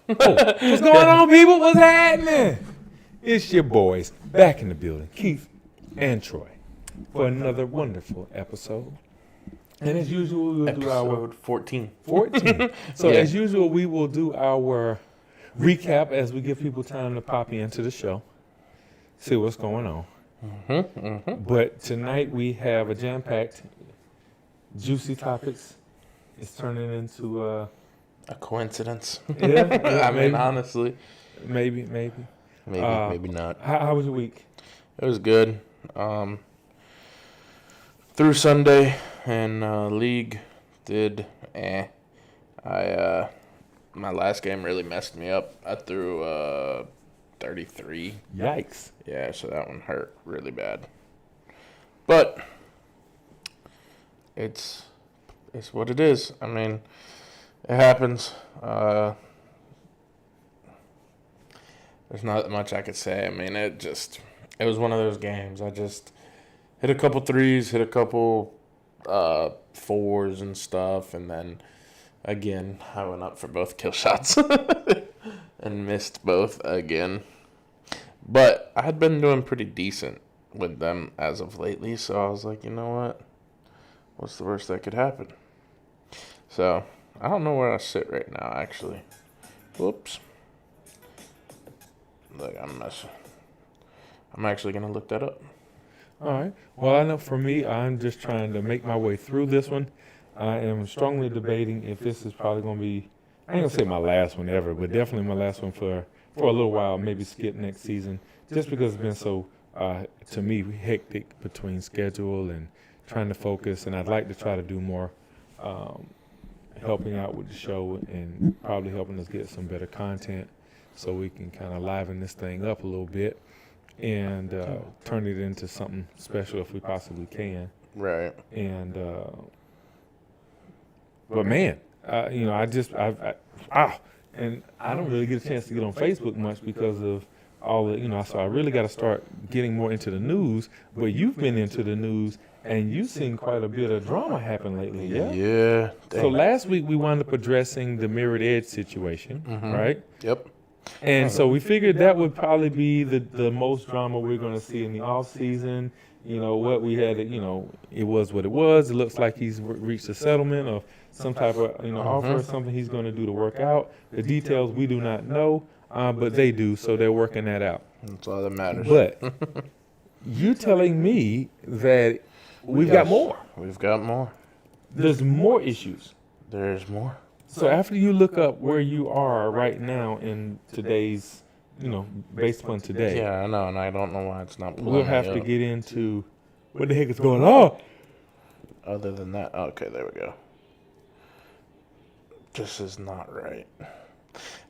What's going on, people? What's happening? It's your boys back in the building, Keith and Troy, for another wonderful episode. And as usual, we'll do our Episode 14. 14. So Yeah. as usual, we will do our recap as we give people time to pop into the show, see what's going on. But tonight we have a jam-packed, juicy topics. It's turning into A coincidence. yeah, I mean, honestly. maybe. Maybe, maybe not. How was your week? It was good. Through Sunday and league did my last game really messed me up. I threw 33. Yikes! Yeah, so that one hurt really bad. But it's what it is. I mean, it happens. There's not much I could say. I mean, it was one of those games. I just hit a couple threes, hit a couple fours and stuff, and then again, I went up for both kill shots and missed both again. But I had been doing pretty decent with them as of lately, so I was like, you know what? What's the worst that could happen? So, I don't know where I sit right now, actually. Whoops. Look, I'm messing. I'm actually going to look that up. All right. Well, I know for me, I'm just trying to make my way through this one. I am strongly debating if this is probably going to be, I ain't going to say my last one ever, but definitely my last one for a little while, maybe skip next season, just because it's been so, to me, hectic between schedule and trying to focus. And I'd like to try to do more helping out with the show and probably helping us get some better content so we can kind of liven this thing up a little bit and turn it into something special if we possibly can. Right. And but man, and I don't really get a chance to get on Facebook much because of all the, so I really got to start getting more into the news. But you've been into the news and you've seen quite a bit of drama happen lately, yeah? Yeah. So last week we wound up addressing the Mirrored Edge situation, right? Yep. And so we figured that would probably be the most drama we're going to see in the off season. What we had, it was what it was. It looks like he's reached a settlement of some type of, offer or something he's going to do to work out. The details we do not know, but they do, so they're working that out. That's all that matters. But you telling me that we've got more. We've got more. There's more issues. There's more. So after you look up where you are right now in today's, based upon today, Yeah, I know, and I don't know why it's not pulling we'll me have to up. get into what the heck is going on. Other than that, okay, there we go. This is not right.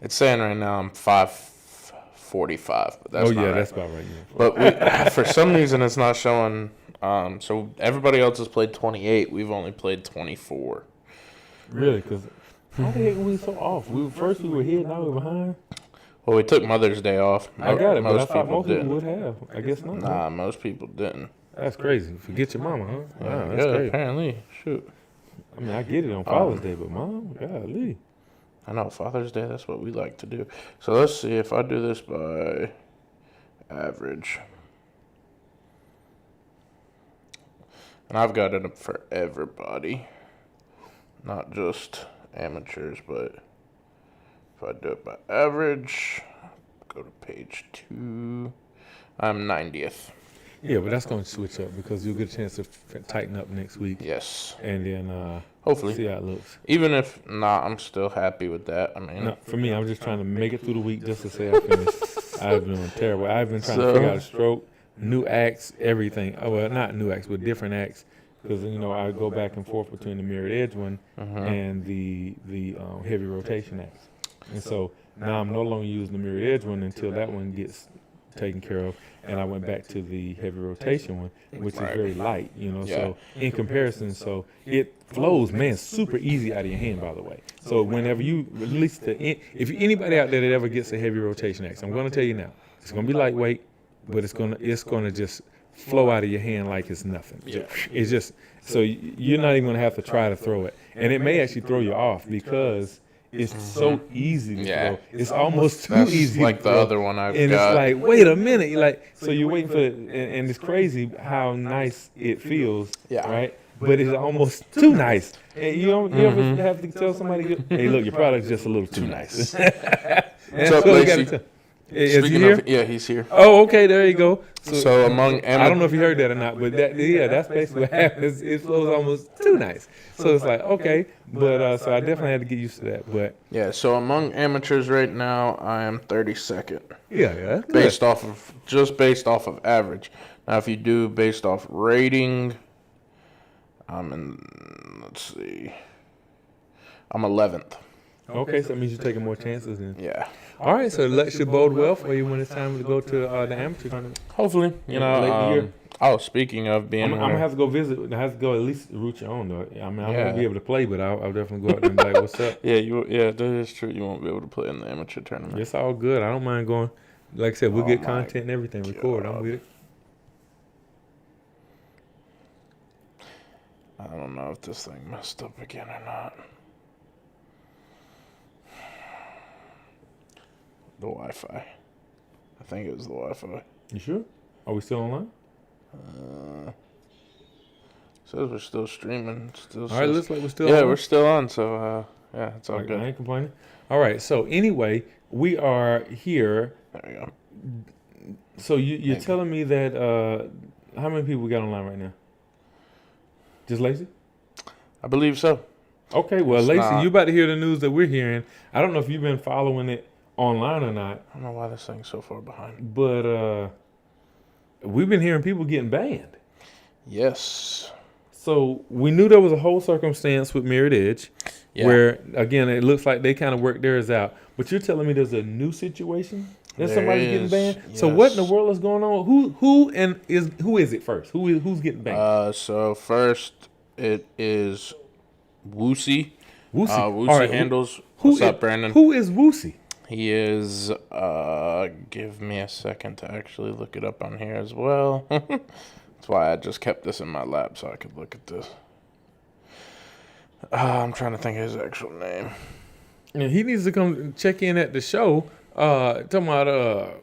It's saying right now I'm 545, but that's not right. That's about right. Yeah. But for some reason, it's not showing. So everybody else has played 28. We've only played 24. Really? Because how the heck are we so off? First we were here, now we're behind. Well, we took Mother's Day off. I got it, but I Most thought people most people didn't. would have. I guess not. Nah, most people didn't. That's crazy. Forget your mama, huh? Wow, that's Yeah, crazy. apparently. Shoot. I mean, I get it on Father's Day, but mom, golly. I know, Father's Day, that's what we like to do. So let's see if I do this by average. And I've got it up for everybody. Not just amateurs, but if I do it by average, go to page 2, I'm 90th. Yeah, but that's going to switch up because you'll get a chance to tighten up next week. Yes. And then Hopefully. see how it looks. Even if not, I'm still happy with that. I mean, No, for me, I'm just trying to make it through the week just to say I finished. I've been terrible. I've been trying to figure out a stroke, new acts, everything. Oh, well, not new acts, but different acts. Because, I go back and forth between the Mirrored Edge one and the heavy rotation acts. And so now I'm no longer using the Mirrored Edge one until that one gets taken care of. And I went back to the heavy rotation one, which is very light, So in comparison, so it flows, man, super easy out of your hand, by the way. So whenever you release if anybody out there that ever gets a heavy rotation axe, I'm going to tell you now, it's going to be lightweight, but it's going to just flow out of your hand like it's nothing. Yeah. It's just, so you're not even going to have to try to throw it. And it may actually throw you off because it's so easy to Yeah. throw. It's almost too That's easy. like to the throw. other one I've And got. it's like, wait a minute. You're like, so you're waiting for it, and it's crazy how nice it feels, Yeah. right? But it's almost too nice. And you ever have to tell somebody, hey, look, your product's just a little too nice. What's up, Lacey? Is he Speaking here? of, yeah, he's here. Oh, okay, there you go. So among I don't know if you heard that or not, but that's basically what happens. It flows almost too nice. So it's like, okay, but so I definitely had to get used to that. But yeah, so among amateurs right now, I am 32nd. yeah, that's good. Based off of average. Now, if you do based off rating, I'm in. Let's see. I'm 11th. Okay, so that means you're taking more chances then. Yeah. All right, so luck should bode well for you when it's time to go to the amateur tournament. Hopefully, you know. Late in the year. Oh, speaking of being, I'm gonna have to go visit. I have to go at least root your own though. I mean, I Yeah. won't be able to play, but I'll definitely go out there and be like, "What's up?" yeah, that is true. You won't be able to play in the amateur tournament. It's all good. I don't mind going. Like I said, we'll Oh get my content and everything. Record. I'm God. with it. I don't know if this thing messed up again or not. The Wi-Fi. I think it was the Wi-Fi. You sure? Are we still online? Says we're still streaming. Still All right, says- looks like we're still yeah, on. we're still on. So yeah, it's all I good. ain't complaining. All right. So anyway, we are here. There we go. So you're Maybe. telling me that how many people we got online right now? Just Lacey? I believe so. Okay. Well, It's Lacey, not. you about to hear the news that we're hearing. I don't know if you've been following it online or not, I don't know why this thing's so far behind. but we've been hearing people getting banned. Yes. So we knew there was a whole circumstance with Mirrored Edge, Yeah. where again it looks like they kind of worked theirs out. But you're telling me there's a new situation that There somebody's getting is, banned. So what in the yes. world is going on? Who is it first? Who's getting banned? So first it is Woosie. Woosie. Woosie All right, handles. who What's up, is- Brandon? Who is Woosie? He is. Give me a second to actually look it up on here as well. That's why I just kept this in my lap so I could look at this. I'm trying to think of his actual name. And he needs to come check in at the show. Talking about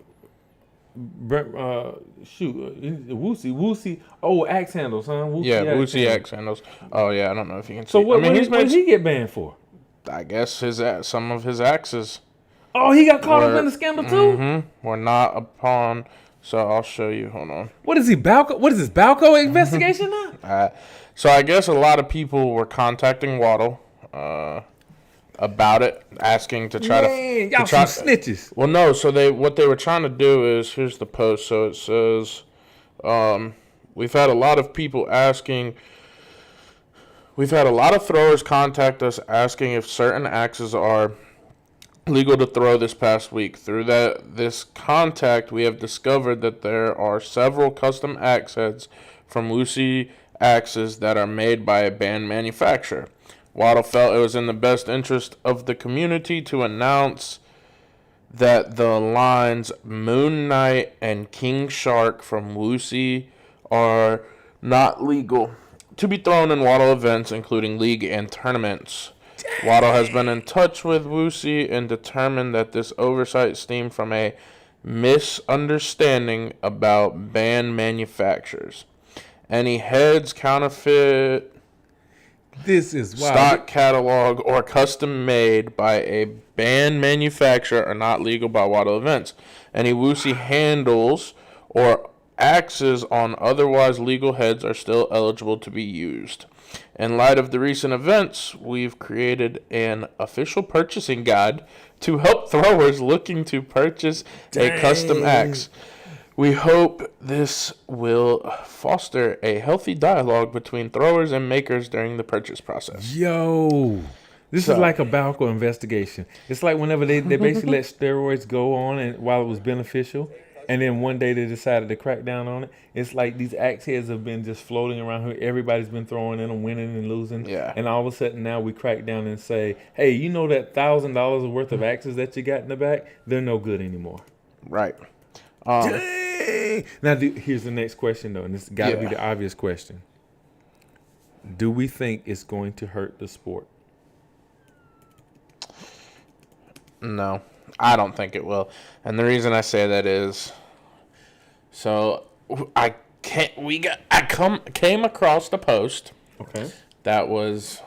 Woosie. Oh, axe handles, huh? Woosie handles. X handles. Oh yeah, I don't know if you can see. So what? I mean, What he's did made. he get banned for? I guess some of his axes Oh, he got caught up were- in the scandal too. were not upon. So I'll show you. Hold on. What is he, Balco? What is this, Balco investigation now? So I guess a lot of people were contacting Waddle about it, asking to try Man, y'all to try. some snitches. Well, no. So what they were trying to do is, here's the post. So it says, we've had a lot of people asking. We've had a lot of throwers contact us asking if certain axes are legal to throw this past week. Through this contact, we have discovered that there are several custom axe heads from Woosie axes that are made by a banned manufacturer. Waddle felt it was in the best interest of the community to announce that the lines Moon Knight and King Shark from Woosie are not legal to be thrown in Waddle events, including league and tournaments. Waddle has been in touch with Woosie and determined that this oversight stemmed from a misunderstanding about banned manufacturers. Any heads, counterfeit, This is wild. stock catalog, or custom made by a banned manufacturer are not legal by Waddle events. Any Woosie handles or axes on otherwise legal heads are still eligible to be used. In light of the recent events, we've created an official purchasing guide to help throwers looking to purchase a custom axe. We hope this will foster a healthy dialogue between throwers and makers during the purchase process. Yo, this So- is like a Balco investigation. It's like whenever they basically let steroids go on and while it was beneficial, and then one day they decided to crack down on it. It's like these axe heads have been just floating around here. Everybody's been throwing in them, winning and losing. Yeah. And all of a sudden now we crack down and say, hey, you know that $1,000 worth of axes that you got in the back? They're no good anymore. Right. Dang! Now, here's the next question, though, and this got to be Yeah. the obvious question. Do we think it's going to hurt the sport? No, I don't think it will. And the reason I say that is, so came across the post Okay. that was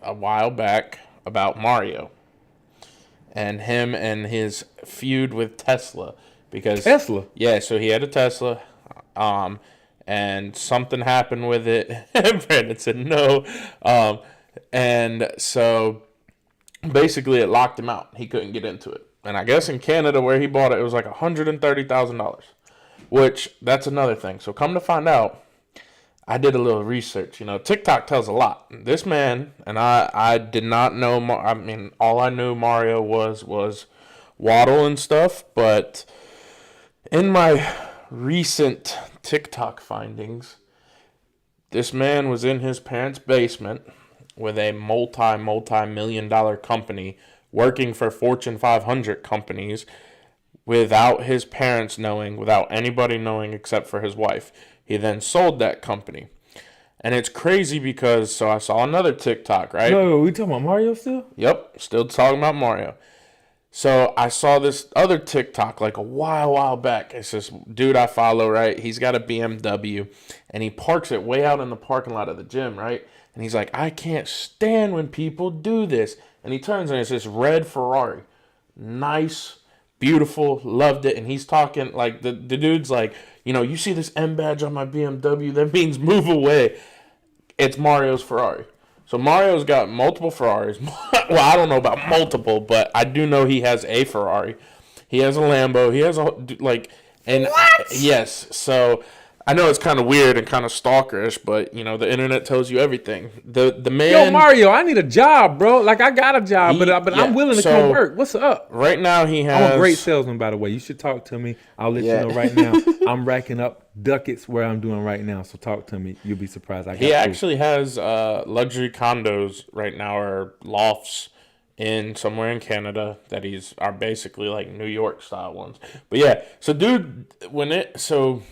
a while back about Mario and him and his feud with Tesla because Tesla. yeah, so he had a Tesla, and something happened with it. Brandon said no, and so basically it locked him out. He couldn't get into it, and I guess in Canada where he bought it, it was like $130,000, which that's another thing. So come to find out, I did a little research. You know, TikTok tells a lot. This man and I did not know. I mean, all I knew Mario was Waddle and stuff. But in my recent TikTok findings, this man was in his parents' basement with a multi-million-dollar company working for Fortune 500 companies without his parents knowing, without anybody knowing except for his wife. He then sold that company. And it's crazy because, so I saw another TikTok, right? No, we talking about Mario still? Yep, still talking about Mario. So I saw this other TikTok like a while back. It's this dude I follow, right? He's got a BMW and he parks it way out in the parking lot of the gym, right? And he's like, I can't stand when people do this. And he turns and it's this red Ferrari. Nice, beautiful, loved it. And he's talking like the dude's like, you know, you see this M badge on my BMW, that means move away. It's Mario's Ferrari. So Mario's got multiple Ferraris. Well, I don't know about multiple, but I do know he has a Ferrari. He has a Lambo. He has a and what? Yes. So I know it's kind of weird and kind of stalkerish, but you know the internet tells you everything. The man. Yo, Mario, I need a job, bro. Like I got a job, but I'm willing to come work. What's up? Right now he has. I'm a great salesman, by the way. You should talk to me. I'll let you know right now. I'm racking up ducats where I'm doing right now. So talk to me. You'll be surprised. He actually has luxury condos right now, or lofts in somewhere in Canada that are basically like New York style ones. But yeah, so dude, I didn't. So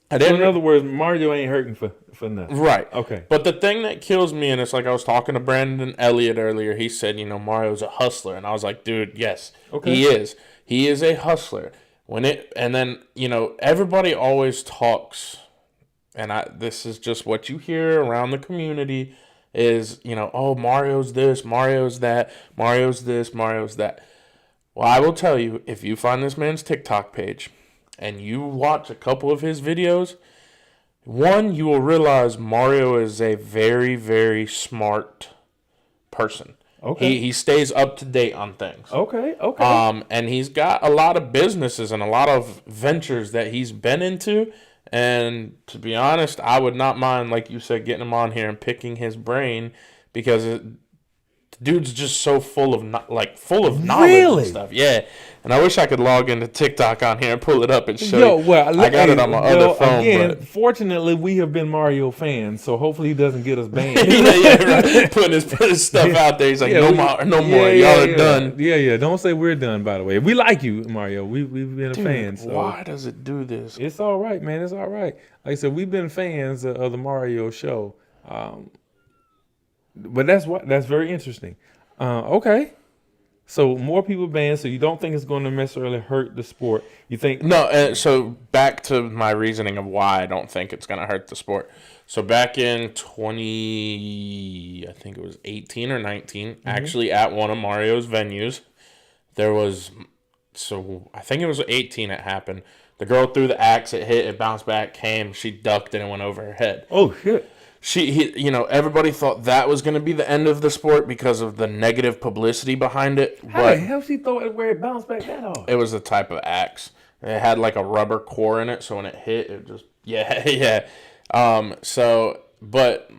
in other words, Mario ain't hurting for nothing. Right. Okay. But the thing that kills me, and it's like I was talking to Brandon Elliott earlier. He said, you know, Mario's a hustler, and I was like, dude, yes, he is. He is a hustler. And then you know, everybody always talks, and this is just what you hear around the community is, you know, oh, Mario's this, Mario's that, Mario's this, Mario's that. Well, I will tell you, if you find this man's TikTok page and you watch a couple of his videos, one, you will realize Mario is a very, very smart person. Okay. He stays up to date on things. Okay. And he's got a lot of businesses and a lot of ventures that he's been into. And to be honest, I would not mind, like you said, getting him on here and picking his brain because the dude's just so full of knowledge and stuff. Yeah. And I wish I could log into TikTok on here and pull it up and show you. Well, I got it on my other phone. Again, fortunately, we have been Mario fans, so hopefully he doesn't get us banned. right. Putting his stuff out there. He's like, no more. Y'all are done. Yeah. Don't say we're done, by the way. We like you, Mario. We've been a fan. So. Why does it do this? It's all right, man. It's all right. Like I said, we've been fans of the Mario show. But that's very interesting. Okay. So more people banned. So you don't think it's going to necessarily hurt the sport? You think no? So back to my reasoning of why I don't think it's going to hurt the sport. So back in I think it was 18 or 19, actually at one of Mario's venues, there was. So I think it was 18. It happened. The girl threw the axe. It hit. It bounced back. Came. She ducked and it went over her head. Oh shit. Everybody thought that was going to be the end of the sport because of the negative publicity behind it. How the hell she throw it where it bounced back that off? It was a type of axe. It had like a rubber core in it, so when it hit, it just yeah. But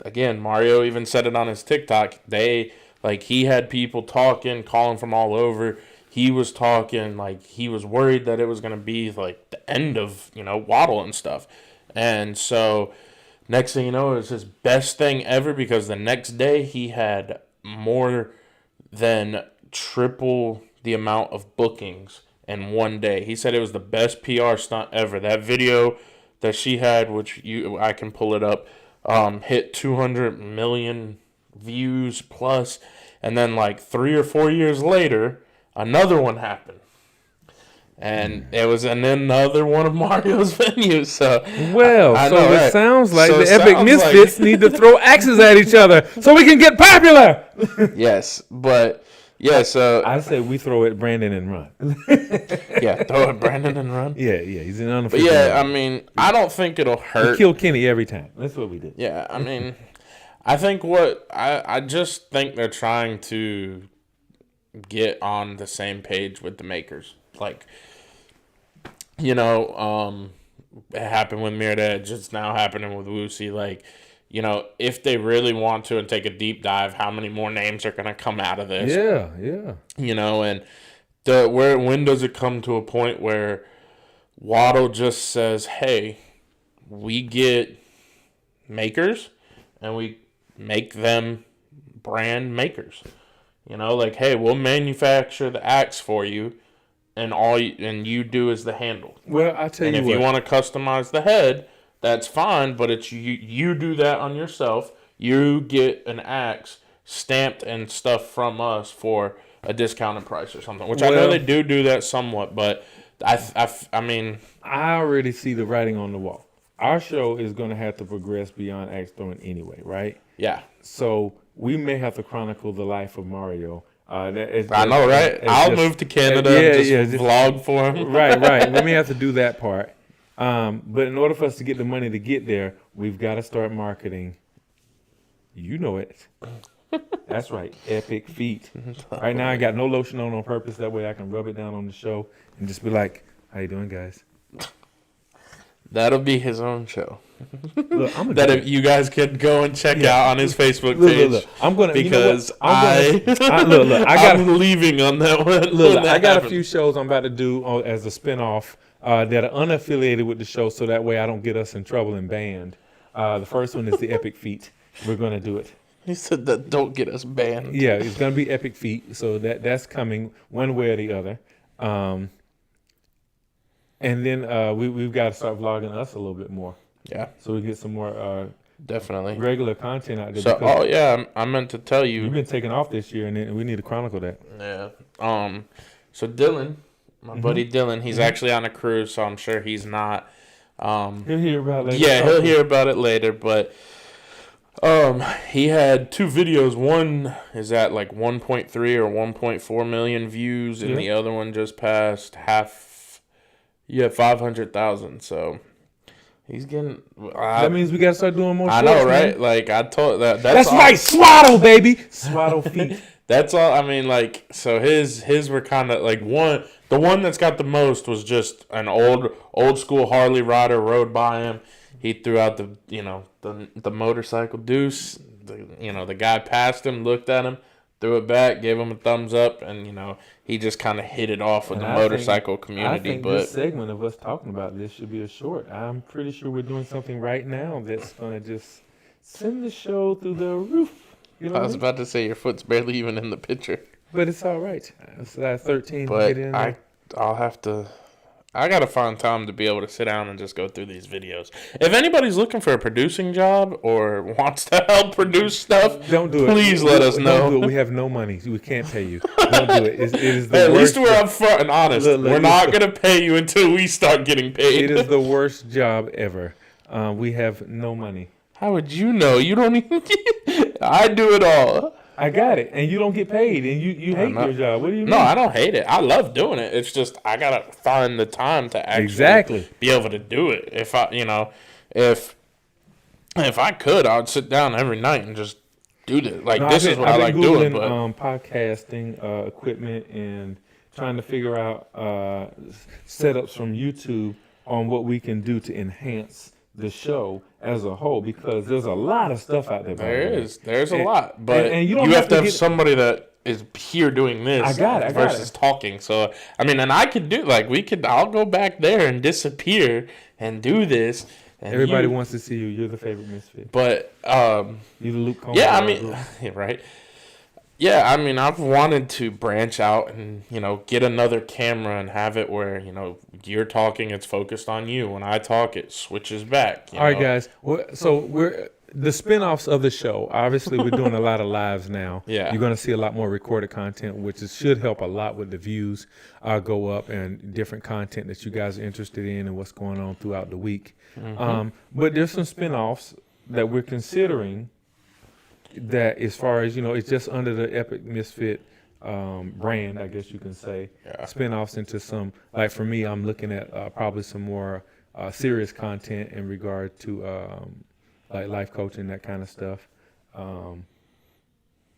again, Mario even said it on his TikTok. He had people talking, calling from all over. He was talking like he was worried that it was going to be like the end of Waddle and stuff, and so. Next thing you know, it was his best thing ever because the next day he had more than triple the amount of bookings in one day. He said it was the best PR stunt ever. That video that she had, which I can pull it up, hit 200 million views plus. And then like 3 or 4 years later, another one happened. And it was in another one of Mario's venues. So I so know, it right? sounds like So the it Epic sounds Misfits like- need to throw axes at each other so we can get popular. Yes, but yeah, so I say we throw at Brandon and run. yeah, throw it Brandon and run. Yeah, he's an But unofficial. yeah, I mean, I don't think it'll we hurt. kill Kenny every time. That's what we did. Yeah, I mean, I think I just think they're trying to get on the same page with the makers. Like, you know, it happened with Mirror Edge. It's now happening with Woosie. Like, you know, if they really want to and take a deep dive, how many more names are going to come out of this? Yeah. You know, and when does it come to a point where Waddle just says, hey, we get makers and we make them brand makers. You know, like, hey, we'll manufacture the axe for you, and you do is the handle. Well, I tell And you if what. you want to customize the head, that's fine, but it's you do that on yourself. You get an axe stamped and stuff from us for a discounted price or something, which I know Well- they do that somewhat, but I mean, I already see the writing on the wall. Our show is going to have to progress beyond axe throwing anyway, right? yeah. So we may have to chronicle the life of Mario. I know, right? I'll move to Canada and just vlog for him. right. We may have to do that part. But in order for us to get the money to get there, we've got to start marketing. You know it. That's right. Epic Feet. Right now, I got no lotion on purpose. That way I can rub it down on the show and just be like, how you doing, guys? That'll be his own show. Look, I'm That if you guys could go and check out on his Facebook Look, page. look. I'm gonna Because I got I'm leaving on that one. Look, when that I got a happens. few shows I'm about to do as a spinoff that are unaffiliated with the show, so that way I don't get us in trouble and banned. The first one is the Epic Feet. We're gonna do it. He said that don't get us banned. Yeah, it's gonna be Epic Feet, so that's coming one way or the other. And then we've got to start vlogging us a little bit more, Yeah, so we get some more definitely. regular content out there. So, because I meant to tell you've you. been taking off this year, and then we need to chronicle that. Yeah. So Dylan, my buddy Dylan, he's actually on a cruise, so I'm sure he's not. He'll hear about it later. Yeah, he'll hear about it later, but he had 2 videos. One is at like 1.3 or 1.4 million views, and Yeah. the other one just passed 500,000. So he's getting. That means we got to start doing more. I shorts, know, man. right? Like I told that. That's all, right, swaddle, baby. Swaddle feet. That's all. I mean, like, so his were kind of like the one that's got the most was just an old school Harley rider rode by him. He threw out the motorcycle deuce. The guy passed him, looked at him, threw it back, gave him a thumbs up, and he just kind of hit it off with And the I motorcycle I community. think But this segment of us talking about this should be a short. I'm pretty sure we're doing something right now that's gonna just send the show through the roof. You know I what I was mean? about to say your foot's barely even in the picture. But it's all right. It's 13. But Get in there. I'll have to. I gotta find time to be able to sit down and just go through these videos. If anybody's looking for a producing job or wants to help produce stuff, Don't do it. please let us Don't know. do it. We have no money. We can't pay you. Don't do it. It is the Hey, at worst. least we're upfront and honest. Look, We're not gonna pay you until we start getting paid. It is the worst job ever. We have no money. How would you know? You don't even. I do it all. I got it, and you don't get paid, and you hate not- your job. What do you mean? No, I don't hate it. I love doing it. It's just I gotta find the time to actually Exactly. be able to do it. If I could, I'd sit down every night and just do this. Like No, this is what I like I've been doing. Googling, But podcasting equipment and trying to figure out setups from YouTube on what we can do to enhance the show as a whole, because there's a lot of stuff out there. by the way. there's a And- lot. But and you you don't have have to to have get- somebody that is here doing this. I got it. versus talking. So I mean, and I could do I'll go back there and disappear and do this. And Everybody wants to see you. You're the favorite misfit. But You're the Luke Combs. yeah, I mean, yeah, right. Yeah, I mean, I've wanted to branch out and, get another camera and have it where, you're talking, it's focused on you. When I talk, it switches back. All right, guys. So the spinoffs of the show. Obviously, we're doing a lot of lives now. Yeah. You're going to see a lot more recorded content, which should help a lot with the views go up and different content that you guys are interested in and what's going on throughout the week. But there's some spinoffs that we're considering that, as far as, it's just under the Epic Misfit brand, I guess you can say. Yeah. Spinoffs into some, like for me, I'm looking at probably some more serious content in regard to like life coaching, that kind of stuff.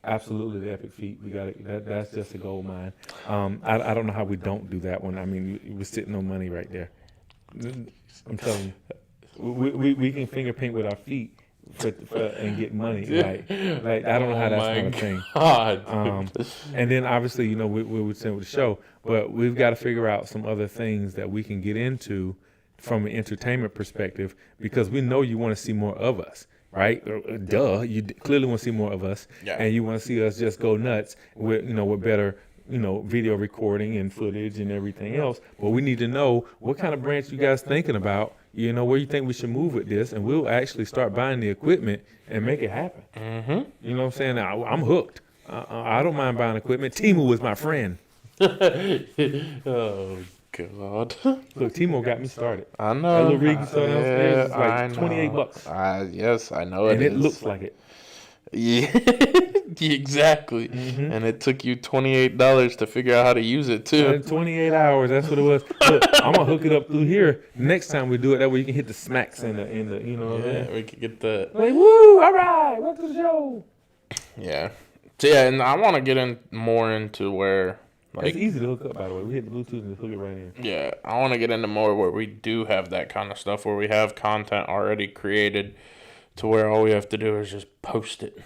Absolutely, the Epic Feat. We got it. That's just a gold mine. I don't know how we don't do that one. I mean, we're sitting on money right there. I'm telling you, we can finger paint with our feet and get money. Like I don't know how that's not a thing. God. And then obviously, we would send with the show, but we've got to figure out some other things that we can get into from an entertainment perspective, because we know you want to see more of us, right? Duh, you clearly want to see more of us, Yeah. and you want to see us just go nuts with with better video recording and footage and everything else. But we need to know what kind of branch you guys thinking about, where you think we should move with this, and we'll actually start buying the equipment and make it happen. You know what I'm saying? I'm hooked. I don't mind buying equipment. Temu was my friend. Oh God. Look, Timo got me started. I know. That little rig you saw downstairs is I like know. $28. Yes, I know And it it is. looks like it. Yeah, exactly. And it took you $28 to figure out how to use it too. 28 hours, that's what it was. Look, I'm gonna hook it up through here next time we do it. That way you can hit the smacks in the you know what I Yeah, mean? we could get the Like, woo, all right, welcome to the show. yeah. So yeah, and I want to get in more into where It's easy to hook up, by the way. We hit the Bluetooth and hook it right in. yeah, I want to get into more where we do have that kind of stuff, where we have content already created, to where all we have to do is just post it.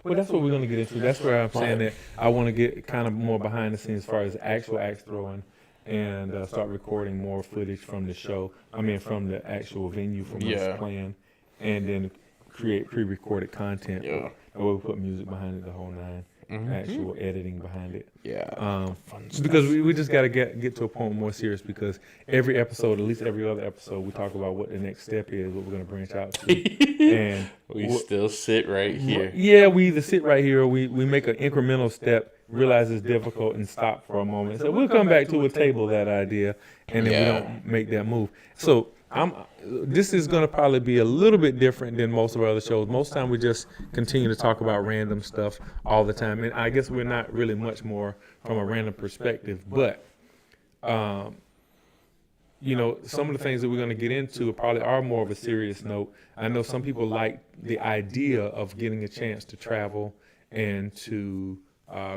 Well, that's what we're going to get into. That's where I'm saying that I want to get kind of more behind the scenes as far as actual axe throwing, and start recording more footage from the show. I mean, from the actual venue, from Yeah. us playing, and then create pre-recorded content. Yeah. Where we put music behind it, the whole nine. Actual editing behind it. Yeah. Fun stuff. Because we just got to get to a point more serious, because every episode, at least every other episode, we talk about what the next step is, what we're going to branch out to. And we still sit right here. yeah, we either sit right here or we make an incremental step, realize it's difficult, and stop for a moment. So we'll come back to a table that idea, and then we don't make that move. So this is going to probably be a little bit different than most of our other shows. Most time we just continue to talk about random stuff all the time, and I guess we're not really much more from a random perspective. But some of the things that we're going to get into probably are more of a serious note. I know some people like the idea of getting a chance to travel and to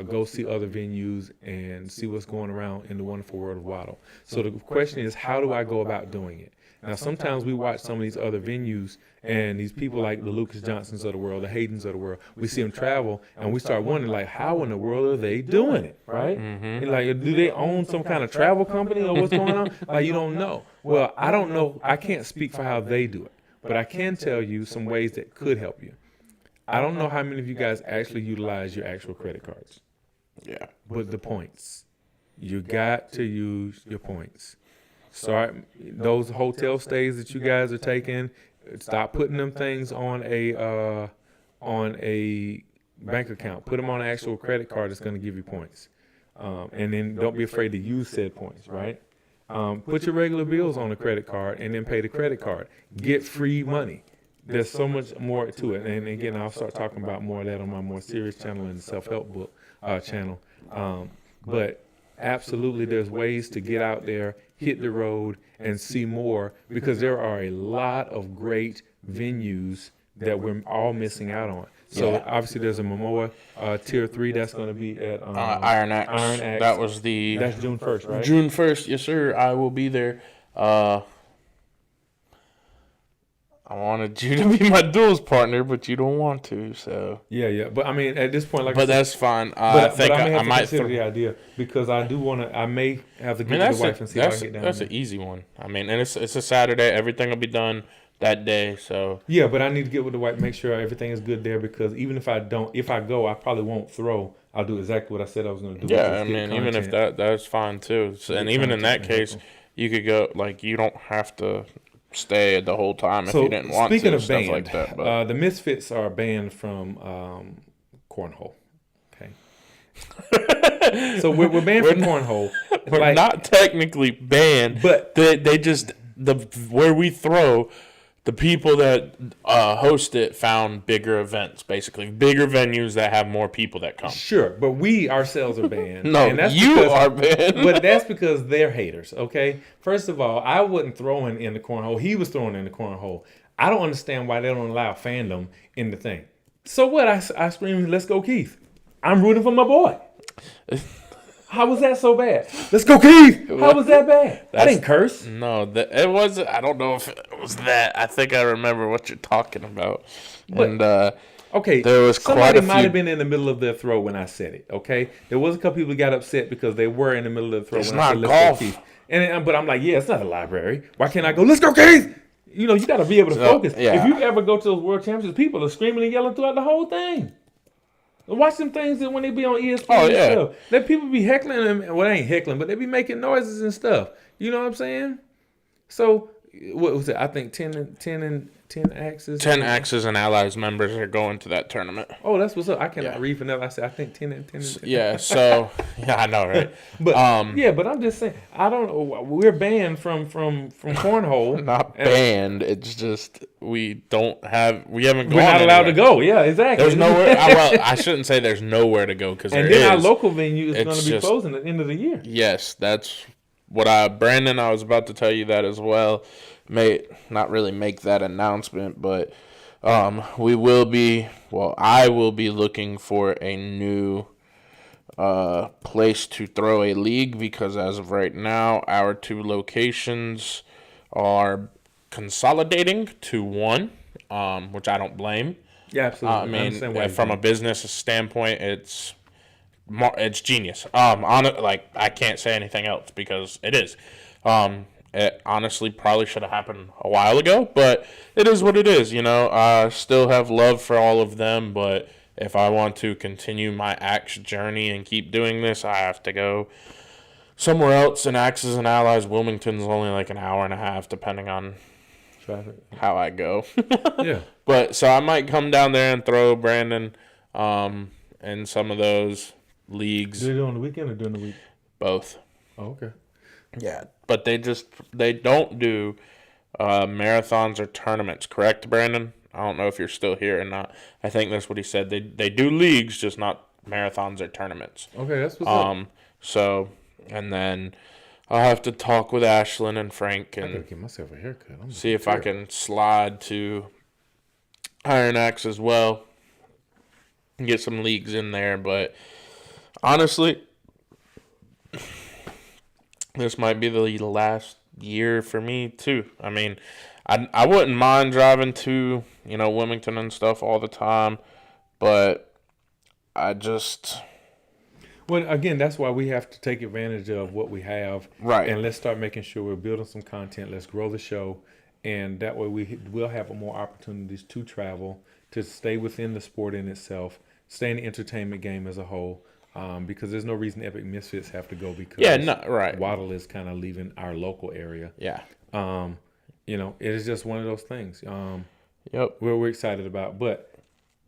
go see other venues and see what's going around in the wonderful world of Waddle. So the question is, how do I go about doing it? Now, sometimes we watch some of these other venues, and these people like the Lucas Johnsons of the world, the Haydens of the world, we see them travel, and we start wondering, like, how in the world are they doing it, right? And like, do they own some kind of travel company, or what's going on? Like, you don't know. Well, I don't know. I can't speak for how they do it, but I can tell you some ways that could help you. I don't know how many of you guys actually utilize your actual credit cards. Yeah. But the points. You got to use your points. Start those hotel stays that you guys are taking. Stop putting them things on a bank account. Put them on an actual credit card that's going to give you points. And then don't be afraid to use said points, right? Put your regular bills on a credit card and then pay the credit card. Get free money. There's so much more to it. And again, I'll start talking about more of that on my more serious channel and the self-help book channel. But absolutely, there's ways to get out there, hit the road, and see more, because there are a lot of great venues that we're all missing out on. So obviously there's a Momoa Tier 3 that's going to be at Iron Axe. Iron Axe. That's June 1st, right? June 1st, yes sir. I will be there. I wanted you to be my duels partner, but you don't want to, so. Yeah. But I mean, at this point, like, but that's fine. I think I might consider the idea, because I do want to. I may have to I get mean, to that's the wife and see if I can get down that's there. an easy one. I mean, and it's a Saturday. Everything will be done that day, so. Yeah, but I need to get with the wife, make sure everything is good there, because even if I go, I probably won't throw. I'll do exactly what I said I was going to do. Yeah, I mean, even if that's fine too. So, and even in that case, you could go, like, you don't have to stay the whole time if you didn't want speaking to, of stuff banned, like that. But the Misfits are banned from cornhole. Okay. So we're banned from cornhole. we're not technically banned, but they just where we throw. The people that host it found bigger events, basically bigger venues that have more people that come. Sure, but we ourselves are banned. No, and that's you are banned. But that's because they're haters. Okay, first of all, I wasn't throwing in the cornhole. He was throwing in the cornhole. I don't understand why they don't allow fandom in the thing. So what? I scream, "Let's go, Keith!" I'm rooting for my boy. How was that so bad? Let's go, Keith. How was that bad? I didn't curse. No, it was. I don't know if it was that. I think I remember what you're talking about. But, and okay, there was somebody might have been in the middle of their throw when I said it. Okay, there was a couple people who got upset because they were in the middle of the throw. It's when I not said, golf. Let's go, Keith. But I'm like, yeah, it's not a library. Why can't I go? Let's go, Keith. You know, you got to be able to focus. Yeah. If you ever go to those world championships, people are screaming and yelling throughout the whole thing. Watch them things that when they be on ESPN and stuff. Let people be heckling them. Well, they ain't heckling, but they be making noises and stuff. You know what I'm saying? So, what was it? I think 10 axes. 10 Axis and Allies members are going to that tournament. Oh, that's what's up. I cannot read for that. I said I think 10 and 10. Yeah, so I know, right? But but I'm just saying I don't know. We're banned from cornhole. Not banned. It's just we haven't gone. We're not allowed to go. Yeah, exactly. There's nowhere. Well, I shouldn't say there's nowhere to go because and then our local venue is going to be closing at the end of the year. Yes, that's what Brandon. I was about to tell you that as well. May not really make that announcement, but we will be. Well, I will be looking for a new place to throw a league because as of right now, our 2 locations are consolidating to one, which I don't blame. Yeah, absolutely. I mean, from a business standpoint, it's genius. I can't say anything else because it is. It honestly probably should have happened a while ago, but it is what it is. You know, I still have love for all of them, but if I want to continue my Axe journey and keep doing this, I have to go somewhere else. And Axes and Allies, Wilmington's only like an hour and a half, depending on traffic, how I go. Yeah. But so I might come down there and throw Brandon in some of those leagues. Do they do it on the weekend or during the week? Both. Oh, okay. Yeah, but they don't do marathons or tournaments, correct, Brandon? I don't know if you're still here or not. I think that's what he said. They do leagues, just not marathons or tournaments. Okay, that's what's up. So, and then I'll have to talk with Ashlyn and Frank I gotta and get myself a haircut. see if I can slide to Iron Axe as well and get some leagues in there. But honestly, this might be the last year for me too. I mean, I wouldn't mind driving to, Wilmington and stuff all the time, but I just... Well, again, that's why we have to take advantage of what we have. Right. And let's start making sure we're building some content. Let's grow the show. And that way we will have more opportunities to travel, to stay within the sport in itself, stay in the entertainment game as a whole. Because there's no reason Epic Misfits have to go because right. Waddle is kind of leaving our local area. Yeah. It is just one of those things. Yep. We're excited about. But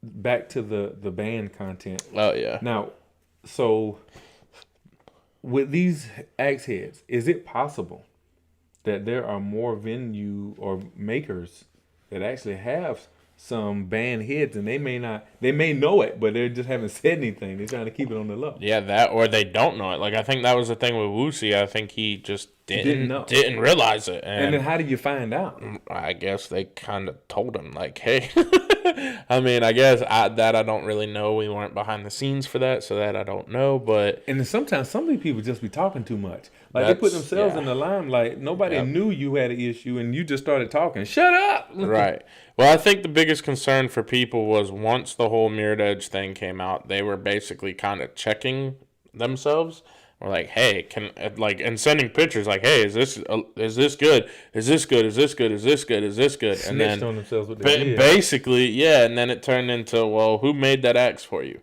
back to the band content. Oh, yeah. Now, so with these axe heads, is it possible that there are more venue or makers that actually have some band heads and they may know it, but they just haven't said anything. They're trying to keep it on the low. Yeah, that or they don't know it. Like I think that was the thing with Woosie. I think he just didn't realize it. And then how did you find out? I guess they kind of told him like, hey. I mean, I guess I don't really know. We weren't behind the scenes for that, so that I don't know. But and then sometimes some of these people just be talking too much. Like they put themselves in the limelight. Nobody knew you had an issue, and you just started talking. Shut up. Right. Well, I think the biggest concern for people was once the whole Mirrored Edge thing came out, they were basically kind of checking themselves. Or like, hey, and sending pictures like, hey, is this good? Is this good? Is this good? Is this good? Is this good? And then on themselves with their basically, yeah, and then it turned into, well, who made that axe for you?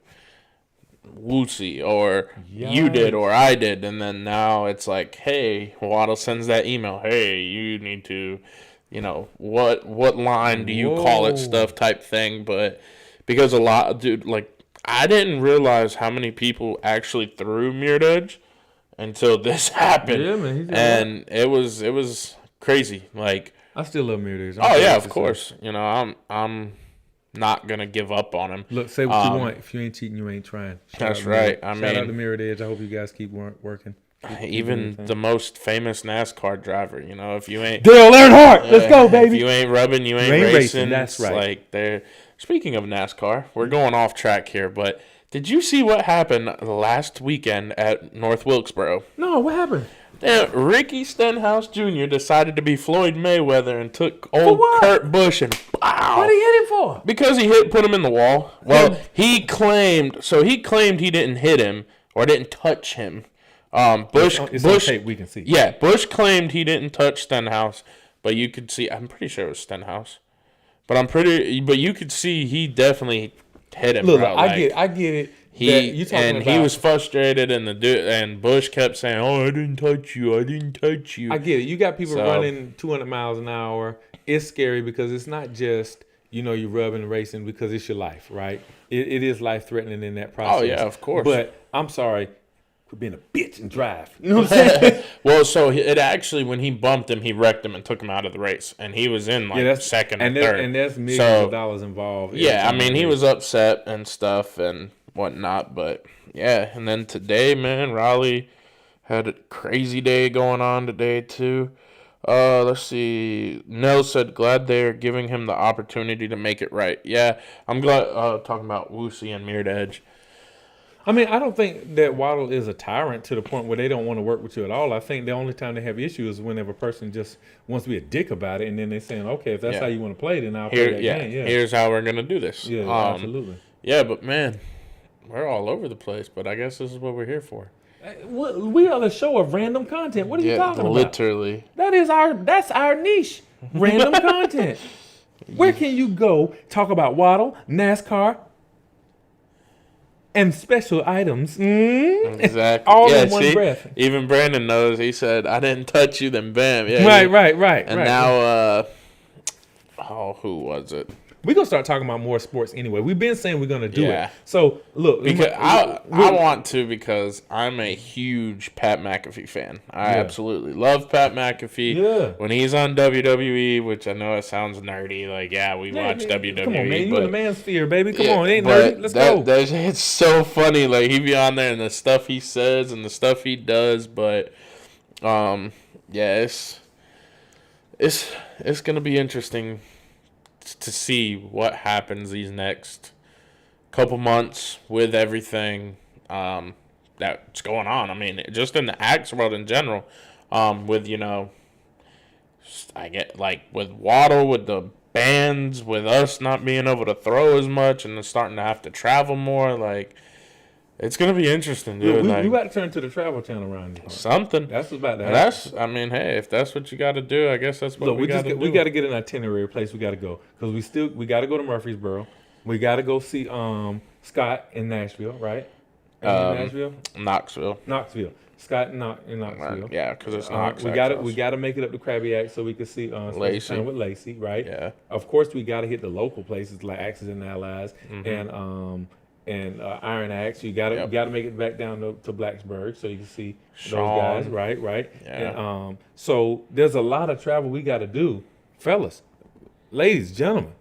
Woosie, or you did, or I did, and then now it's like, hey, Waddle sends that email, hey, you need to what line do you call it Whoa. stuff type thing. But because a lot, dude, like I didn't realize how many people actually threw Mirror's Edge until this happened. Yeah, man. He's And it was crazy. Like, I still love Mirror Edge. oh yeah, of course. I'm not gonna give up on him. Look, say what you want. If you ain't cheating, you ain't trying. That's right. Shout out to Mirror Edge. I hope you guys keep working. Even the most famous NASCAR driver, if you ain't Dale Earnhardt, let's go, if baby. you ain't rubbing, you ain't, ain't racing. racing, that's It's right. Like they're speaking of NASCAR, we're going off track here, but did you see what happened last weekend at North Wilkesboro? No, what happened? Ricky Stenhouse Jr. decided to be Floyd Mayweather and took old what? Kurt Busch and pow! What did he hit him for? Because he put him in the wall. Well, he claimed he didn't hit him or didn't touch him. Bush It's on tape. We can see. Yeah, Bush claimed he didn't touch Stenhouse, but you could see. I'm pretty sure it was Stenhouse, but you could see he definitely hit him. Look, bro. I get it. He was frustrated, and Bush kept saying, "Oh, I didn't touch you. I didn't touch you." I get it. You got people So- running 200 miles an hour. It's scary because it's not just you're rubbing and racing because it's your life, right? It is life threatening in that process. Oh, yeah, of course. But I'm sorry for being a bitch and drive. You know what I'm saying? Well, so it actually, when he bumped him, he wrecked him and took him out of the race, and he was in second and or third. And there's millions So- of dollars involved. Yeah, I mean, he was upset and stuff and whatnot, but yeah. And then today, man, Raleigh had a crazy day going on today, too. Let's see. Nell said, glad they're giving him the opportunity to make it right. Yeah, I'm glad, talking about Woosie and Mirror's Edge. I mean, I don't think that Waddle is a tyrant to the point where they don't want to work with you at all. I think the only time they have issues is whenever a person just wants to be a dick about it, and then they're saying, okay, if that's how you want to play, then I'll play that game. Yeah, Here's how we're going to do this. yeah, absolutely. Yeah, but man, we're all over the place, but I guess this is what we're here for. We are the show of random content. What are you talking about? Literally. That's our niche. Random content. Where can you go talk about Waddle, NASCAR, and special items? Exactly. All in one breath. Even Brandon knows. He said, I didn't touch you, then bam. Yeah, Right. And right. now, who was it? We're going to start talking about more sports anyway. We've been saying we're going to do Yeah. it. So, look. Because I want to, because I'm a huge Pat McAfee fan. I absolutely love Pat McAfee. Yeah. When he's on WWE, which I know it sounds nerdy, like, we watch WWE. Come on, man. You in the manosphere, baby. Come Yeah, on. It ain't but nerdy. Let's go. It's so funny. Like, he be on there and the stuff he says and the stuff he does. But, it's going to be interesting to see what happens these next couple months with everything that's going on. I mean, just in the axe world in general, with, I get like with Waddle, with the bands, with us not being able to throw as much and then starting to have to travel more, like, it's going to be interesting, dude. We got to turn to the travel channel around here. Something. That's what's about to happen. Hey, if that's what you got to do, I guess that's what we got to do. We got to get an itinerary place we got to go because we got to go to Murfreesboro. We got to go see Scott in Nashville, right? Nashville, Knoxville. Scott in Knoxville. Yeah, because it's Knox. We got to make it up to Krabby Axe so we can see Lacey. with Lacey, right? Yeah. Of course, we got to hit the local places like Axes and Allies and Iron Axe. You got to make it back down to Blacksburg so you can see Sean. those guys, right? Yeah. And, so there's a lot of travel we got to do, fellas, ladies, gentlemen.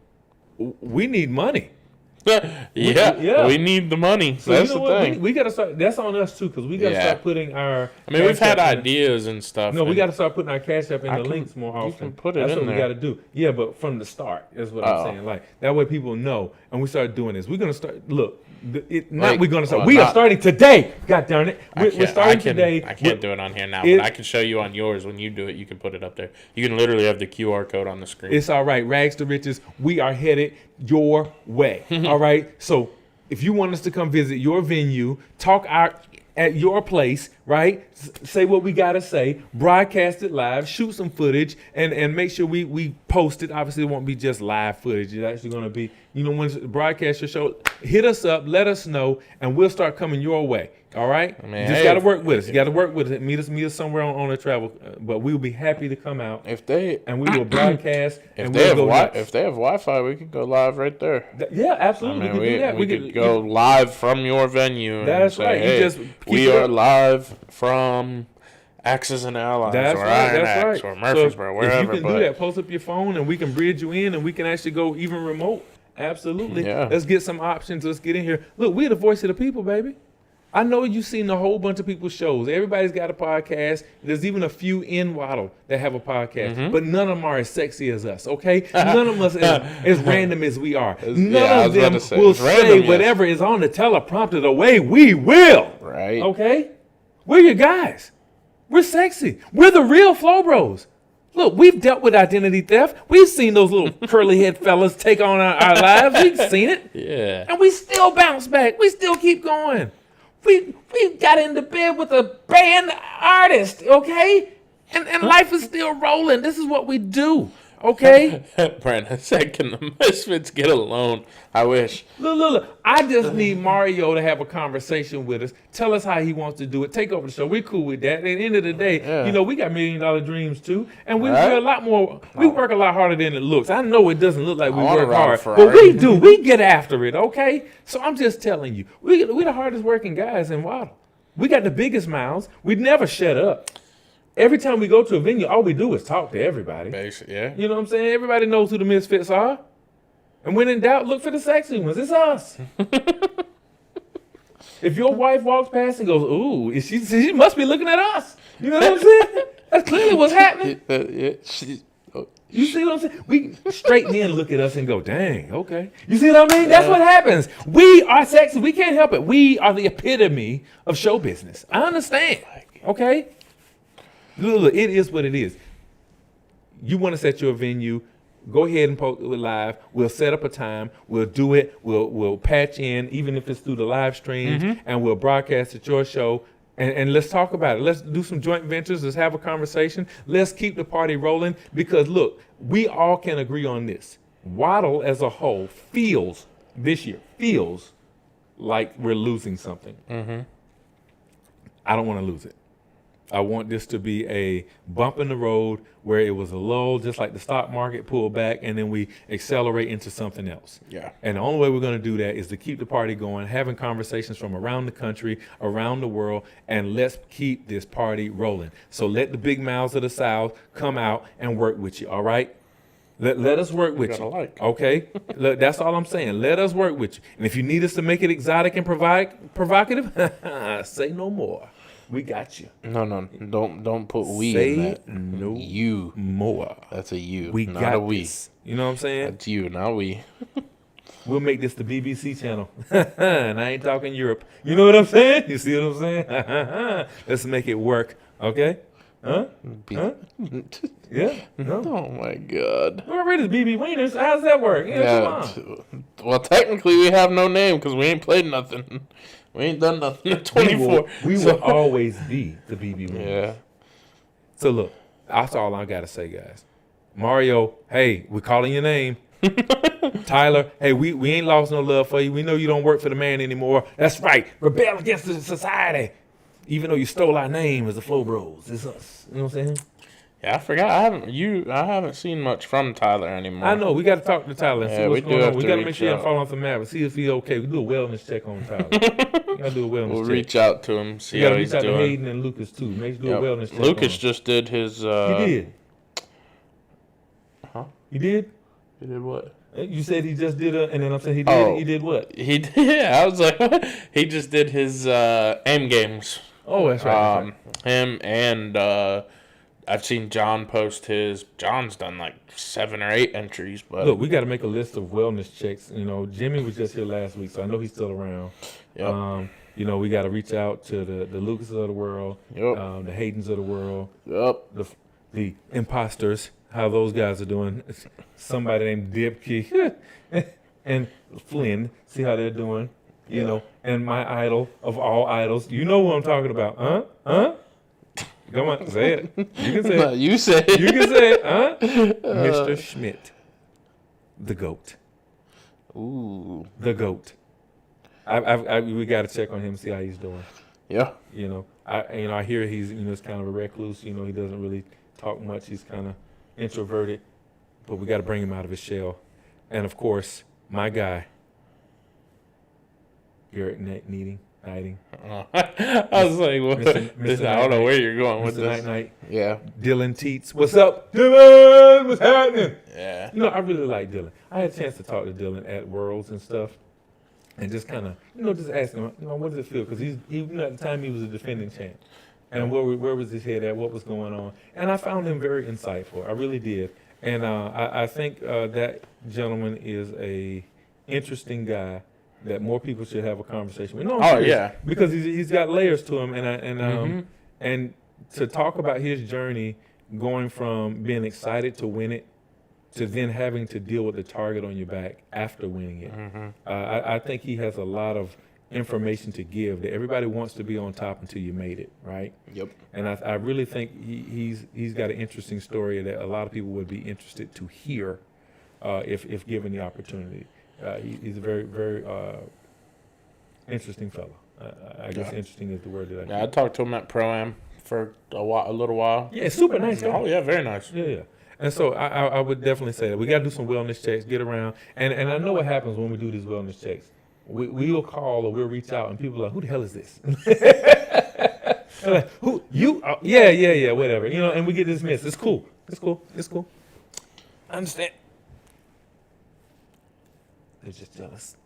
We need money. Yeah, we need the money. So That's you know the what? thing. We got to start. That's on us too, because we got to start putting our. I mean, we've had Cash App ideas and stuff. No, we got to start putting our Cash App in the can- links more you often. can put it That's in what we there. got to do. Yeah, but from the start is what I'm saying. Like that way, people know, and we start doing this. We're gonna start. Look, we're gonna start. We are starting today. God darn it, we're starting today. I can't do it on here now, but I can show you on yours. When you do it, you can put it up there. You can literally have the QR code on the screen. It's all right. Rags to riches. We are headed your way. All right. So if you want us to come visit your venue, talk at your place, right? Say what we got to say, broadcast it live, shoot some footage, and make sure we post it. Obviously, it won't be just live footage. It's actually going to be, when you broadcast your show, hit us up, let us know, and we'll start coming your way. All right, I mean, you just hey, got to if- work with us. You got to work with us. Meet us somewhere on the travel. But we will be happy to come out If they and we will broadcast. if and they have we'll go nuts. if they have Wi-Fi, we could go live right there. Yeah, I absolutely. mean, we could do that. we could go you- live from your venue. That's and say, right. You Hey, just keep we it are up. live from Axis and Allies That's or right. Iron That's Axe right. or Murfreesboro, so wherever. if you can but do that, post up your phone and we can bridge you in and we can actually go even remote. Absolutely. Yeah. Let's get some options. Let's get in here. Look, we're the voice of the people, baby. I know you've seen a whole bunch of people's shows. Everybody's got a podcast. There's even a few in Waddle that have a podcast, Mm-hmm. but none of them are as sexy as us, okay? None of us as random as we are. None yeah, I of was about them to say, will it's random, say yes. whatever is on the teleprompter the way we will, right. okay? We're your guys. We're sexy. We're the real Flow Bros. Look, we've dealt with identity theft. We've seen those little curly head fellas take on our lives. We've seen it. Yeah. And we still bounce back. We still keep going. We got into bed with a band artist, okay? And life is still rolling. This is what we do, okay? Brandon said, "Can the Misfits get a loan?" I wish. Look. I just need Mario to have a conversation with us. Tell us how he wants to do it. Take over the show. We're cool with that. At the end of the day, Yeah. we got $1 million dreams too. And Right. we're a lot more, we work a lot harder than it looks. I know it doesn't look like we I wanna work ride a hard, Ferrari. but we do. We get after it, okay? So I'm just telling you, we're the hardest working guys in Waddle. We got the biggest mouths. We never shut up. Every time we go to a venue, all we do is talk to everybody. Basically, yeah. You know what I'm saying? Everybody knows who the Misfits are. And when in doubt, look for the sexy ones. It's us. If your wife walks past and goes, ooh, she must be looking at us. You know what I'm saying? That's clearly what's happening. You see what I'm saying? We straighten in, look at us, and go, dang, okay. You see what I mean? That's what happens. We are sexy. We can't help it. We are the epitome of show business. I understand. Okay? Look, it is what it is. You want to set your venue, go ahead and post it live. We'll set up a time. We'll do it. We'll patch in, even if it's through the live streams, and we'll broadcast at your show. And let's talk about it. Let's do some joint ventures. Let's have a conversation. Let's keep the party rolling because, look, we all can agree on this. Waddle as a whole feels like we're losing something. I don't want to lose it. I want this to be a bump in the road where it was a lull, just like the stock market pulled back, and then we accelerate into something else. Yeah. And the only way we're going to do that is to keep the party going, having conversations from around the country, around the world, and let's keep this party rolling. So let the big mouths of the South come out and work with you, all right? Let us work with gotta you. like. Okay? Look, that's all I'm saying. Let us work with you. And if you need us to make it exotic and provocative, say no more. We got you. No, don't put we Say in that. no You. more. That's a you. We not got a we. this. You know what I'm saying? That's you, not we. We'll make this the BBC channel. And I ain't talking Europe. You know what I'm saying? You see what I'm saying? Let's make it work. Okay? Huh? Huh? Yeah? No? Oh my God. We're already BB Wieners. How does that work? Yeah, come on. Well, technically we have no name because we ain't played nothing. We ain't done nothing in 24. We will always be the BB Wieners. Yeah. So look, that's all I gotta say, guys. Mario, hey, we're calling your name. Tyler, hey, we ain't lost no love for you. We know you don't work for the man anymore. That's right. Rebel against the society. Even though you stole our name as the Flow Bros. It's us. You know what I'm saying? Yeah, I forgot. I haven't seen much from Tyler anymore. I know. We got to talk to Tyler and see Yeah, what's we do going have on. We to got to make reach sure he don't out. fall off the map and see if he's okay. We do a wellness check on Tyler. We got to do a wellness We'll check. reach out to him, see We got how to he's reach out to doing. Hayden and Lucas too. Make sure do a Yep. wellness check. Lucas on just did his. him. He did. Huh? He did? He did what? You said he just did and then I'm saying he did. Oh. He did what? He did. Yeah, I was like, what? He just did his aim games. Oh, that's right. That's right. Him and I've seen John post his. John's done like 7 or 8 entries, but Look, we got to make a list of wellness checks. You know, Jimmy was just here last week, so I know he's still around. Yep. You know, we got to reach out to the Lucases of the world, Yep. the Haydens of the world, Yep. the imposters, how those guys are doing. Somebody named Dibke and Flynn, see how they're doing. You know, and my idol of all idols. You know who I'm talking about, huh? Huh? Come on, say it. You can say No, it. you say it. You can say it, huh? Mr. Schmidt, the GOAT. Ooh. The GOAT. We got to check on him, see how he's doing. Yeah. I hear he's he's kind of a recluse. He doesn't really talk much. He's kind of introverted, but we got to bring him out of his shell. And of course, my guy, Garrett Knighting. I was like, what? Mr. I don't know where you're going with Mr. this. Night. Yeah. Dylan Teets. What's up, Dylan? What's happening? Yeah. I really like Dylan. I had a chance to talk to Dylan at Worlds and stuff, and just kind of, just ask him, what does it feel? Because at the time he was a defending champ, and where was his head at? What was going on? And I found him very insightful. I really did, and I think that gentleman is a interesting guy that more people should have a conversation with. No, I'm serious, yeah. because he's got layers to him, and to talk about his journey going from being excited to win it to then having to deal with the target on your back after winning it. I think he has a lot of information to give that everybody wants to be on top until you made it, right? Yep. And I really think he's got an interesting story that a lot of people would be interested to hear if given the opportunity. He's a very, very interesting fellow. I guess interesting is the word that I Yeah, I talked to him at Pro-Am for a little while. Yeah, super nice guy. Oh, yeah, very nice. Yeah. And so I would definitely say that we got to do some wellness checks, get around. And I know what happens when we do these wellness checks. We'll call or we'll reach out and people are like, who the hell is this? Like, who? You? Oh, yeah, whatever. And we get dismissed. It's cool. I understand. They're just jealous.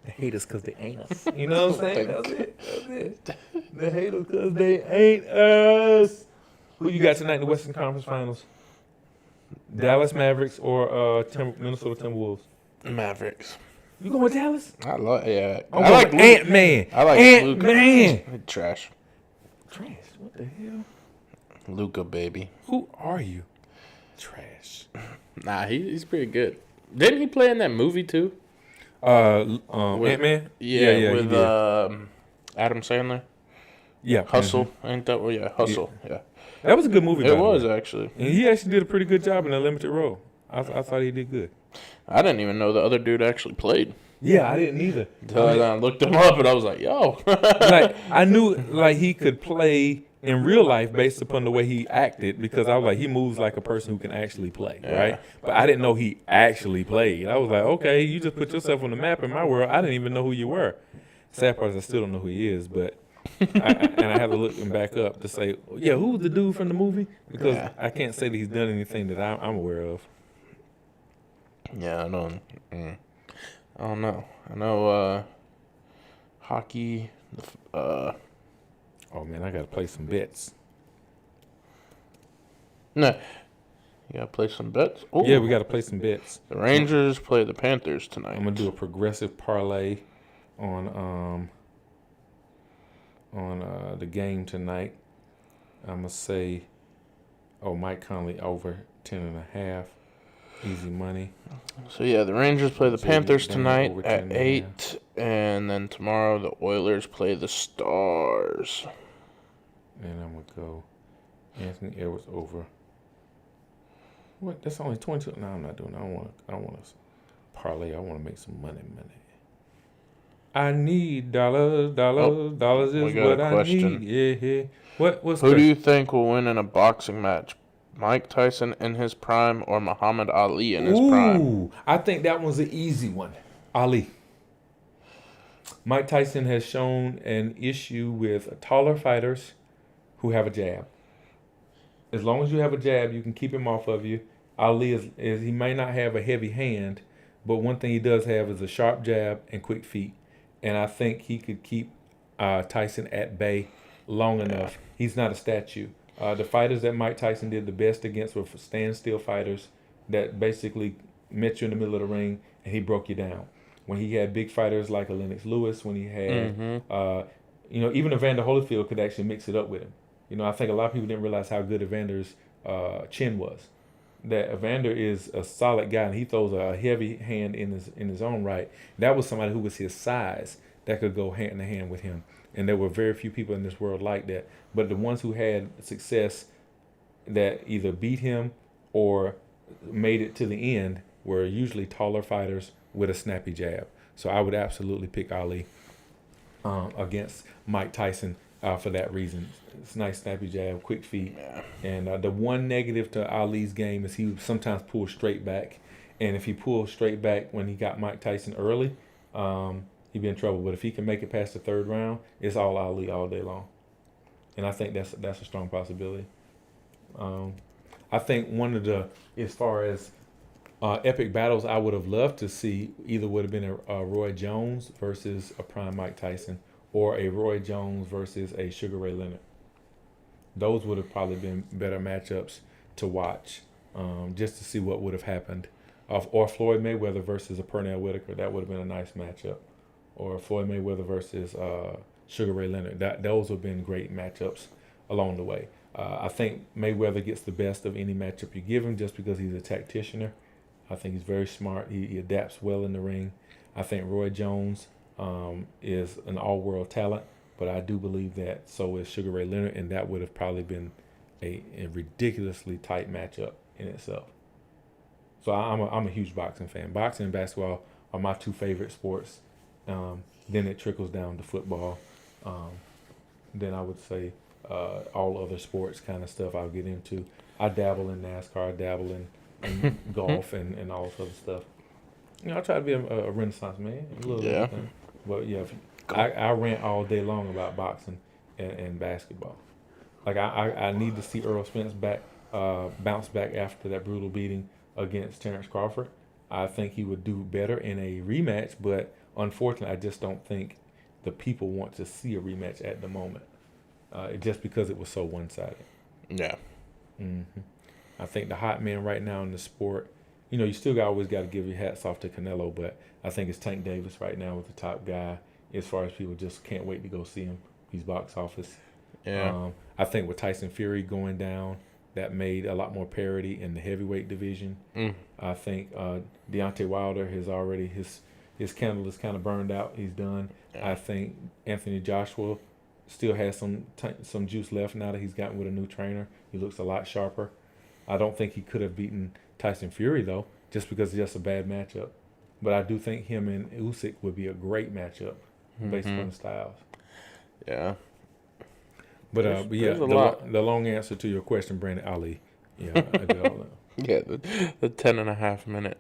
They hate us because they ain't us. You know what I'm saying? That's it. They hate us because they ain't us. Who you got tonight in the Western Conference Finals? Dallas Mavericks or Minnesota Timberwolves? Mavericks. You going with Dallas? I like Luka. Ant-Man. I like Ant-Man. Trash. Trash? What the hell? Luka, baby. Who are you? Trash. Nah, he's pretty good. Didn't he play in that movie too? Ant-Man? Yeah, with Adam Sandler. Yeah. Hustle. Ain't that what? Yeah, Hustle. Yeah. That was a good movie. It was, actually. And he actually did a pretty good job in a limited role. I thought he did good. I didn't even know the other dude actually played. Yeah, I didn't either. Until I looked him up and I was like, yo. Like, I knew he could play in real life based upon the way he acted, because I was like, he moves like a person who can actually play, right? But I didn't know he actually played. I was like, okay, you just put yourself on the map in my world. I didn't even know who you were. Sad part is I still don't know who he is, but I have to look him back up to say, yeah, who's the dude from the movie? Because I can't say that he's done anything that I'm aware of. Yeah, I don't know. I know hockey. Oh man, I gotta play some bets. No, you gotta play some bets. Ooh. Yeah, we gotta play some bets. The Rangers play the Panthers tonight. I'm gonna do a progressive parlay on the game tonight. I'm gonna say, Mike Conley over 10.5, easy money. So yeah, the Rangers play the Panthers tonight at 8, and then tomorrow the Oilers play the Stars. And I'm gonna go Anthony Edwards over. What? That's only 22. No, I'm not doing that. I don't want to parlay. I want to make some money. I need dollars. Dollars is what I need. Yeah. Who do you think will win in a boxing match? Mike Tyson in his prime or Muhammad Ali in his prime? I think that one's an easy one. Ali. Mike Tyson has shown an issue with taller fighters who have a jab. As long as you have a jab, you can keep him off of you. Ali is he may not have a heavy hand, but one thing he does have is a sharp jab and quick feet. And I think he could keep Tyson at bay long enough. He's not a statue. The fighters that Mike Tyson did the best against were standstill fighters that basically met you in the middle of the ring and he broke you down. When he had big fighters like a Lennox Lewis, when he had, even Evander Holyfield could actually mix it up with him. I think a lot of people didn't realize how good Evander's chin was. That Evander is a solid guy and he throws a heavy hand in his own right. That was somebody who was his size that could go hand in hand with him. And there were very few people in this world like that. But the ones who had success that either beat him or made it to the end were usually taller fighters with a snappy jab. So I would absolutely pick Ali against Mike Tyson for that reason. It's a nice snappy jab, quick feet. Yeah. And the one negative to Ali's game is he would sometimes pull straight back. And if he pulled straight back when he got Mike Tyson early, he'd be in trouble. But if he can make it past the third round, it's all Ali all day long. And I think that's a strong possibility. I think one of the, as far as epic battles I would have loved to see, either would have been a Roy Jones versus a prime Mike Tyson, or a Roy Jones versus a Sugar Ray Leonard. Those would have probably been better matchups to watch, just to see what would have happened. Or Floyd Mayweather versus a Pernell Whitaker. That would have been a nice matchup. Or Floyd Mayweather versus Sugar Ray Leonard. Those would have been great matchups along the way. I think Mayweather gets the best of any matchup you give him just because he's a tacticianer. I think he's very smart. He adapts well in the ring. I think Roy Jones is an all-world talent, but I do believe that so is Sugar Ray Leonard, and that would have probably been a ridiculously tight matchup in itself. So I'm a huge boxing fan. Boxing and basketball are my two favorite sports. Then it trickles down to football. Then I would say all other sports kind of stuff I'll get into. I dabble in NASCAR. I dabble in golf and all this other stuff. You know, I try to be a Renaissance man. A little Yeah. bit. But yeah, I rant all day long about boxing and basketball. Like I need to see Earl Spence bounce back after that brutal beating against Terrence Crawford. I think he would do better in a rematch, but unfortunately, I just don't think the people want to see a rematch at the moment, just because it was so one-sided. Yeah. Mm-hmm. I think the hot man right now in the sport, you know, you still always got to give your hats off to Canelo, but I think it's Tank Davis right now with the top guy as far as people just can't wait to go see him. He's box office. Yeah. I think with Tyson Fury going down, that made a lot more parity in the heavyweight division. I think Deontay Wilder has already, his candle is kind of burned out. He's done. Yeah. I think Anthony Joshua still has some juice left now that he's gotten with a new trainer. He looks a lot sharper. I don't think he could have beaten Tyson Fury, though, just because it's just a bad matchup. But I do think him and Usyk would be a great matchup based on the styles. Yeah. But yeah, there's a lot. the long answer to your question, Brandon, Ali. Yeah, I did all that. Yeah, the 10.5-minute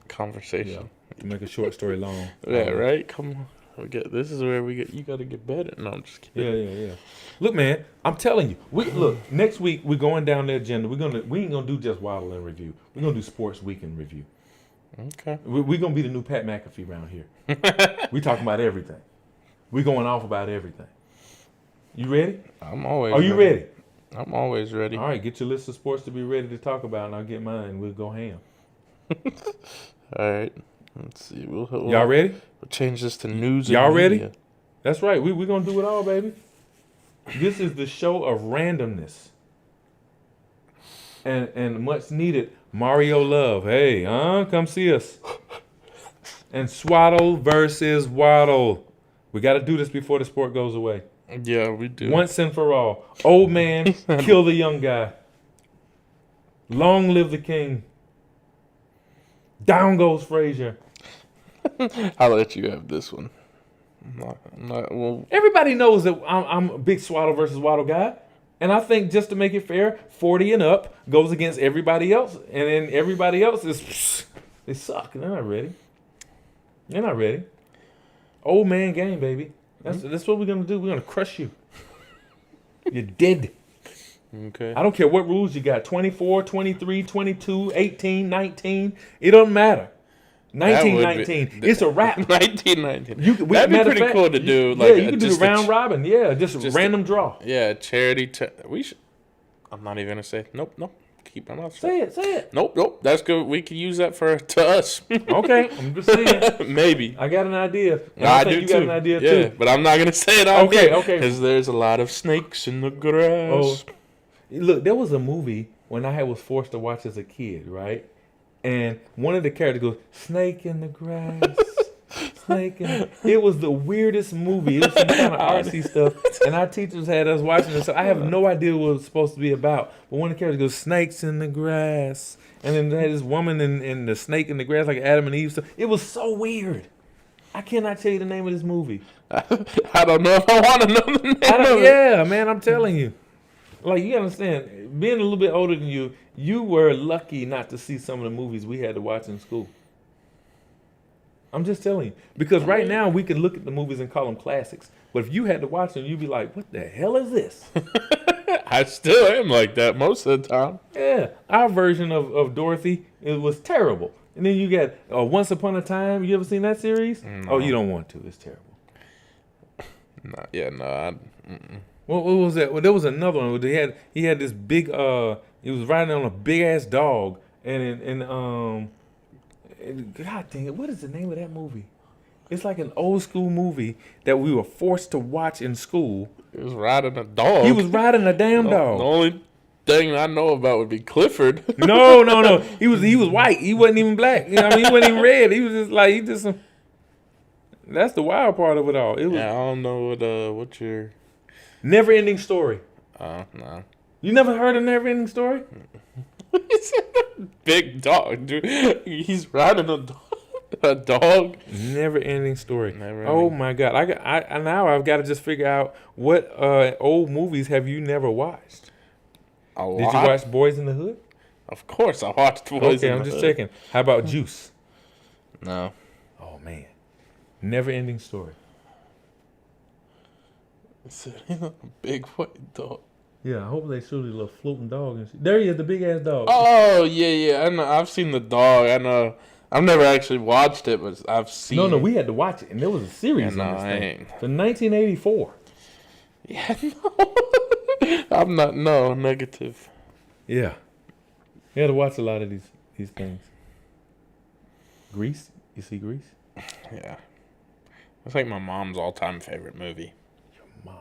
conversation. To make a short story long. Yeah, right? Come on. This is where you got to get better. No, I'm just kidding. Yeah. Look, man, I'm telling you. Next week we're going down the agenda. We ain't gonna do just Waddle and review. We're gonna do Sports Weekend review. Okay. We're gonna be the new Pat McAfee around here. We talking about everything. We're going off about everything. You ready? I'm always Are you ready? I'm always ready. All right, get your list of sports to be ready to talk about, and I'll get mine, and we'll go ham. All right. Let's see. We'll Y'all ready? We'll change this to news. Y'all and ready? media. That's right. We're going to do it all, baby. This is the show of randomness. And much needed Mario Love. Hey, come see us. And Swaddle versus Waddle. We got to do this before the sport goes away. Yeah, we do. Once and for all. Old man, kill the young guy. Long live the king. Down goes Frazier. I'll let you have this one. I'm not, well, Everybody knows that I'm a big Swaddle versus Waddle guy. And I think just to make it fair, 40 and up goes against everybody else. And then everybody else they suck. They're not ready. They're not ready. Old man game, baby. That's what we're going to do. We're going to crush you. You're dead. okay. I don't care what rules you got. 24, 23, 22, 18, 19. It doesn't matter. 19, 19. It's a wrap. 1919. That'd be pretty cool to do. Like, you can do the round robin. Yeah, just random draw. Yeah, charity. We should. I'm not even gonna say. Nope. Keep my mouth shut. Say it. Nope. That's good. We can use that to us. Okay, I'm just saying. Maybe. I got an idea. I think do you too. got an idea yeah, too. but I'm not gonna say it on Okay. Because there's a lot of snakes in the grass. Oh, look, there was a movie when I was forced to watch as a kid, right? And one of the characters goes, "Snake in the grass." It was the weirdest movie. It was some kind of artsy stuff. And our teachers had us watching it. So I have no idea what it was supposed to be about. But one of the characters goes, "Snakes in the grass." And then they had this woman and the snake in the grass, like Adam and Eve. So it was so weird. I cannot tell you the name of this movie. I don't know if I want to know the name of it. Yeah, man, I'm telling you. Like, you gotta understand, being a little bit older than you, you were lucky not to see some of the movies we had to watch in school. I'm just telling you. Because right now, we can look at the movies and call them classics. But if you had to watch them, you'd be like, what the hell is this? I still am like that most of the time. Yeah. Our version of Dorothy, it was terrible. And then you got Once Upon a Time. You ever seen that series? No. Oh, you don't want to. It's terrible. What was that? Well, there was another one. Where he had this big. He was riding on a big ass dog, and God dang it, what is the name of that movie? It's like an old school movie that we were forced to watch in school. He was riding a dog. He was riding a damn dog. The only thing I know about would be Clifford. No. He was white. He wasn't even black. You know what I mean? He wasn't even red. He was just like that's the wild part of it all. It was I don't know what your Never Ending Story. No. You never heard of Never Ending Story? Big dog, dude. He's riding a dog. Never Ending Story. Never Oh Ending. my God! I've got to just figure out what old movies have you never watched? A lot. Did you watch Boys in the Hood? Of course, I watched Boys Okay, in I'm the just Hood. checking. How about Juice? No. Oh man, Never Ending Story. Sitting on a big white dog. Yeah, I hope they show the little floating dog and shit. There he is, the big ass dog. Oh yeah. I know. I've seen the dog. I know. I've never actually watched it, but I've seen. No, we had to watch it, and there was a series Yeah, on no, this I thing. ain't. From 1984. Yeah, no. I'm not. No, negative. Yeah, you had to watch a lot of these things. Grease, you see Grease? Yeah. It's like my mom's all-time favorite movie. Your mom.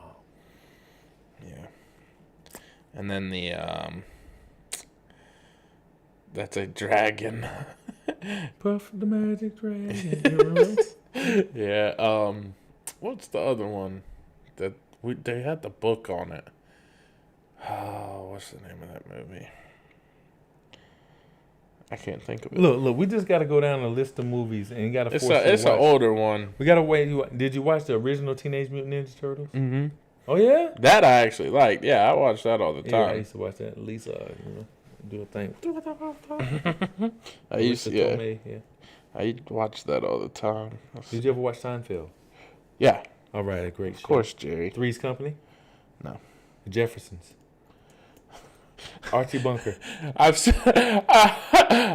Yeah. And then the that's a dragon. Puff the Magic Dragon. You remember? Yeah. What's the other one that they had the book on it? Oh, what's the name of that movie? I can't think of it. Look, we just got to go down a list of movies and you got to force It's you to an watch. older one. We got to wait. Did you watch the original Teenage Mutant Ninja Turtles? Mm-hmm. Oh, yeah? That I actually liked. Yeah, I watched that all the Yeah, I time. used to watch that. Lisa, do a thing. I used to, Marissa yeah. Tomei, yeah. I watched that all the time. Did you ever watch Seinfeld? Yeah, All right, a great show. of course, Jerry. Three's Company? No. The Jeffersons. Archie Bunker.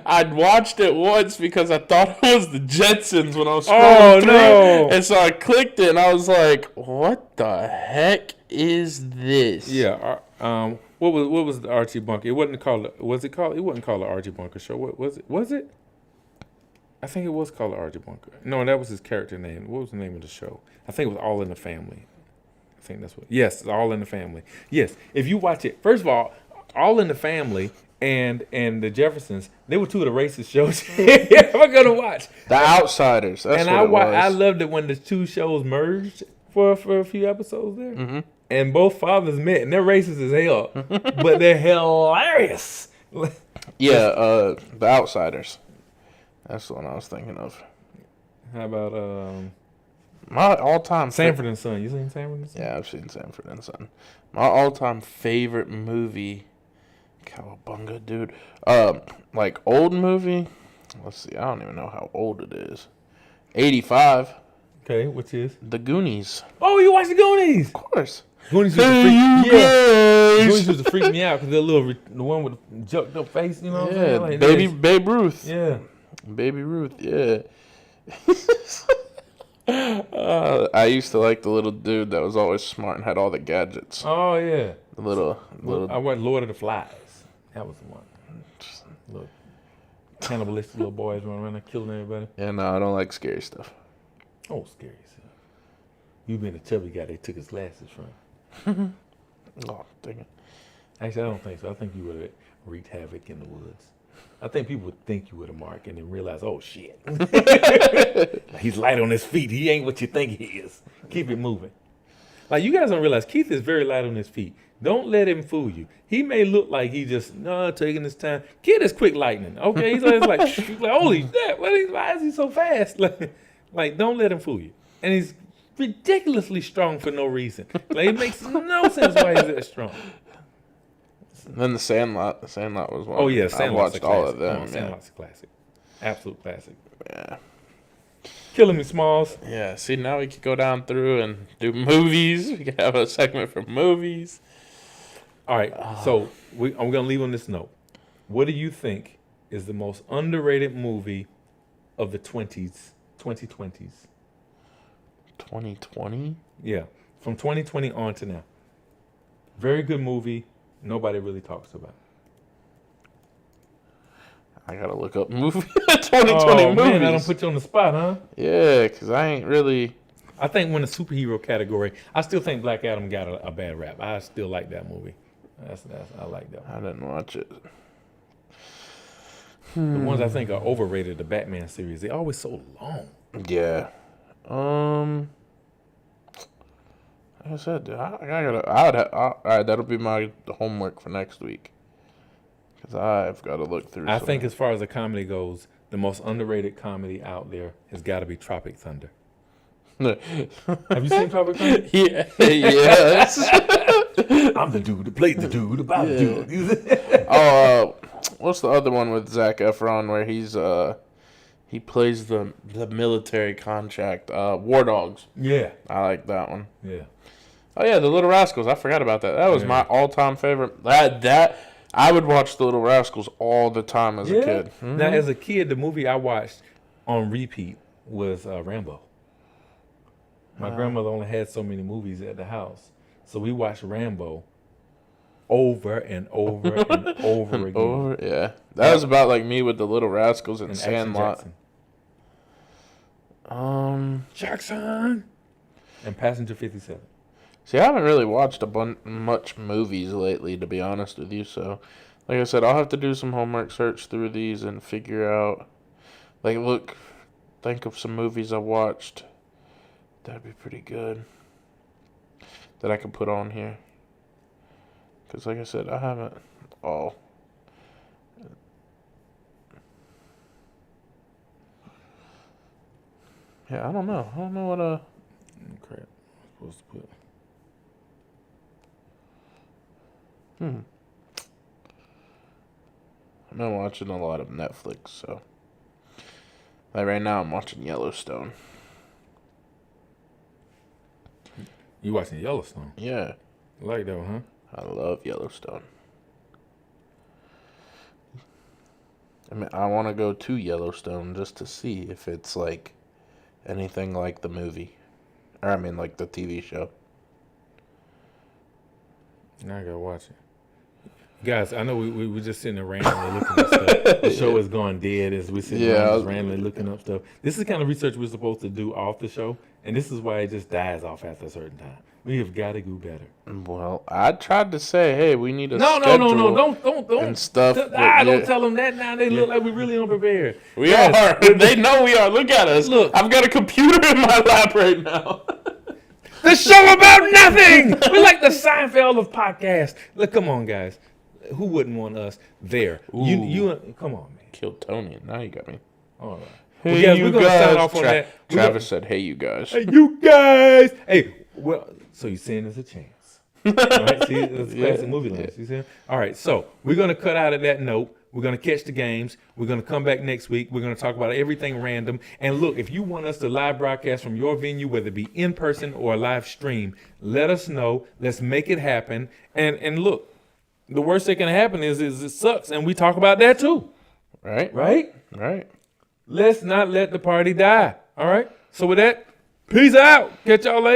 I'd watched it once because I thought it was the Jetsons when I was Oh, scrolling through. no. And so I clicked it and I was like, what the heck is this? Yeah. What was the Archie Bunker? It wasn't called. Was it called? It wasn't called the Archie Bunker Show. What was it? Was it? I think it was called the Archie Bunker. No, that was his character name. What was the name of the show? I think it was All in the Family. I think that's what. Yes, All in the Family. Yes. If you watch it, first of all, All in the Family and the Jeffersons, they were two of the racist shows I'm gonna watch. The Outsiders. That's And what it was. I loved it when the two shows merged for a few episodes there. Mm-hmm. And both fathers met, and they're racist as hell, but they're hilarious. Yeah, The Outsiders. That's the one I was thinking of. How about My all-time Sanford and Son? You seen Sanford and Son? Yeah, I've seen Sanford and Son. My all-time favorite movie, Cowabunga, dude. Like old movie. Let's see. I don't even know how old it is. 85. Okay, which is? The Goonies. Oh, you watched the Goonies? Of course. Goonies used to Hey, freak, you yeah. Goonies guys. used to freak me out because they're the one with the jucked up face. You know what I'm saying? Like, Babe Ruth. Yeah. Baby Ruth. Yeah. I used to like the little dude that was always smart and had all the gadgets. Oh yeah. The little. I watched Lord of the Flies. That was the one. Little cannibalistic little boys running around there killing everybody. Yeah, no, I don't like scary stuff. Oh, scary stuff. You being a chubby guy, they took his glasses from. Oh, dang it. Actually, I don't think so. I think you would have wreaked havoc in the woods. I think people would think you would have marked and then realize, oh shit, he's light on his feet. He ain't what you think he is. Keep it moving. Like, you guys don't realize Keith is very light on his feet. Don't let him fool you. He may look like he just taking his time. Kid is quick lightning. Okay, he's always like, holy shit, why is he so fast? Like, Like, don't let him fool you. And he's ridiculously strong for no reason. Like, it makes no sense why he's that strong. Then the Sandlot. The Sandlot was one. Oh yeah, I Sandlot's watched a all classic. of them. Come on, Sandlot's a classic. Absolute classic. Yeah. Killing Me Smalls. Yeah. See, now we could go down through and do movies. We could have a segment for movies. All right, so I'm going to leave on this note. What do you think is the most underrated movie of the 2020s? 2020? Yeah, from 2020 on to now. Very good movie. Nobody really talks about. I gotta look up movie 2020 movies. Man, I don't put you on the spot, huh? Yeah, because I ain't really. I think when the superhero category, I still think Black Adam got a bad rap. I still like that movie. I like that one. I didn't watch it. The ones I think are overrated, the Batman series, they're always so long. Yeah. Like I said, all right, that'll be my homework for next week. Because I've got to look through I think as far as the comedy goes, the most underrated comedy out there has got to be Tropic Thunder. Have you seen Tropic Thunder? Yeah, yes. I'm the dude that played the dude about the dude. What's the other one with Zac Efron where he plays the military contract? War Dogs. Yeah. I like that one. Yeah. Oh yeah, The Little Rascals. I forgot about that. That was my all-time favorite. That I would watch The Little Rascals all the time as a kid. Mm-hmm. Now, as a kid, the movie I watched on repeat was Rambo. My grandmother only had so many movies at the house, so we watched Rambo over and over and over again. Yeah. That was about like me with The Little Rascals and Action Sandlot. Jackson. And Passenger 57. See, I haven't really watched much movies lately, to be honest with you. So, like I said, I'll have to do some homework, search through these, and figure out. Think of some movies I watched. That'd be pretty good. That I can put on here. Because, like I said, I haven't. Oh. Yeah, I don't know. I don't know what Crap. I'm supposed to put. I've been watching a lot of Netflix, so. Like right now, I'm watching Yellowstone. You watching Yellowstone? Yeah. I like that one, huh? I love Yellowstone. I mean, I want to go to Yellowstone just to see if it's like anything like the movie. Or, I mean, like the TV show. Now I gotta watch it. Guys, I know we were just sitting there randomly looking at stuff. The show is going dead as we're sitting around just randomly looking up stuff. This is the kind of research we're supposed to do off the show, and this is why it just dies off after a certain time. We have got to do better. Well, I tried to say, hey, we need a No, don't. and stuff. Don't tell them that now. They look like we're really unprepared. We are. They know we are. Look at us. Look. I've got a computer in my lap right now. The show about nothing. We're like the Seinfeld of podcasts. Look, come on, guys. Who wouldn't want us there? You come on, man. Killed Tony, and now you got me. All right. Hey, well, guys, you we're gonna guys. sign off on that. Travis said, "Hey, you guys." Hey, you guys. Hey, well, so you're saying there's a chance. All right, see, it's classic movie lines. You see? All right, so we're gonna cut out of that note. We're going to catch the games. We're going to come back next week. We're going to talk about everything random. And look, if you want us to live broadcast from your venue, whether it be in person or a live stream, let us know. Let's make it happen. And look, the worst that can happen is it sucks. And we talk about that too. Right? Right? Let's not let the party die. All right? So with that, peace out. Catch y'all later.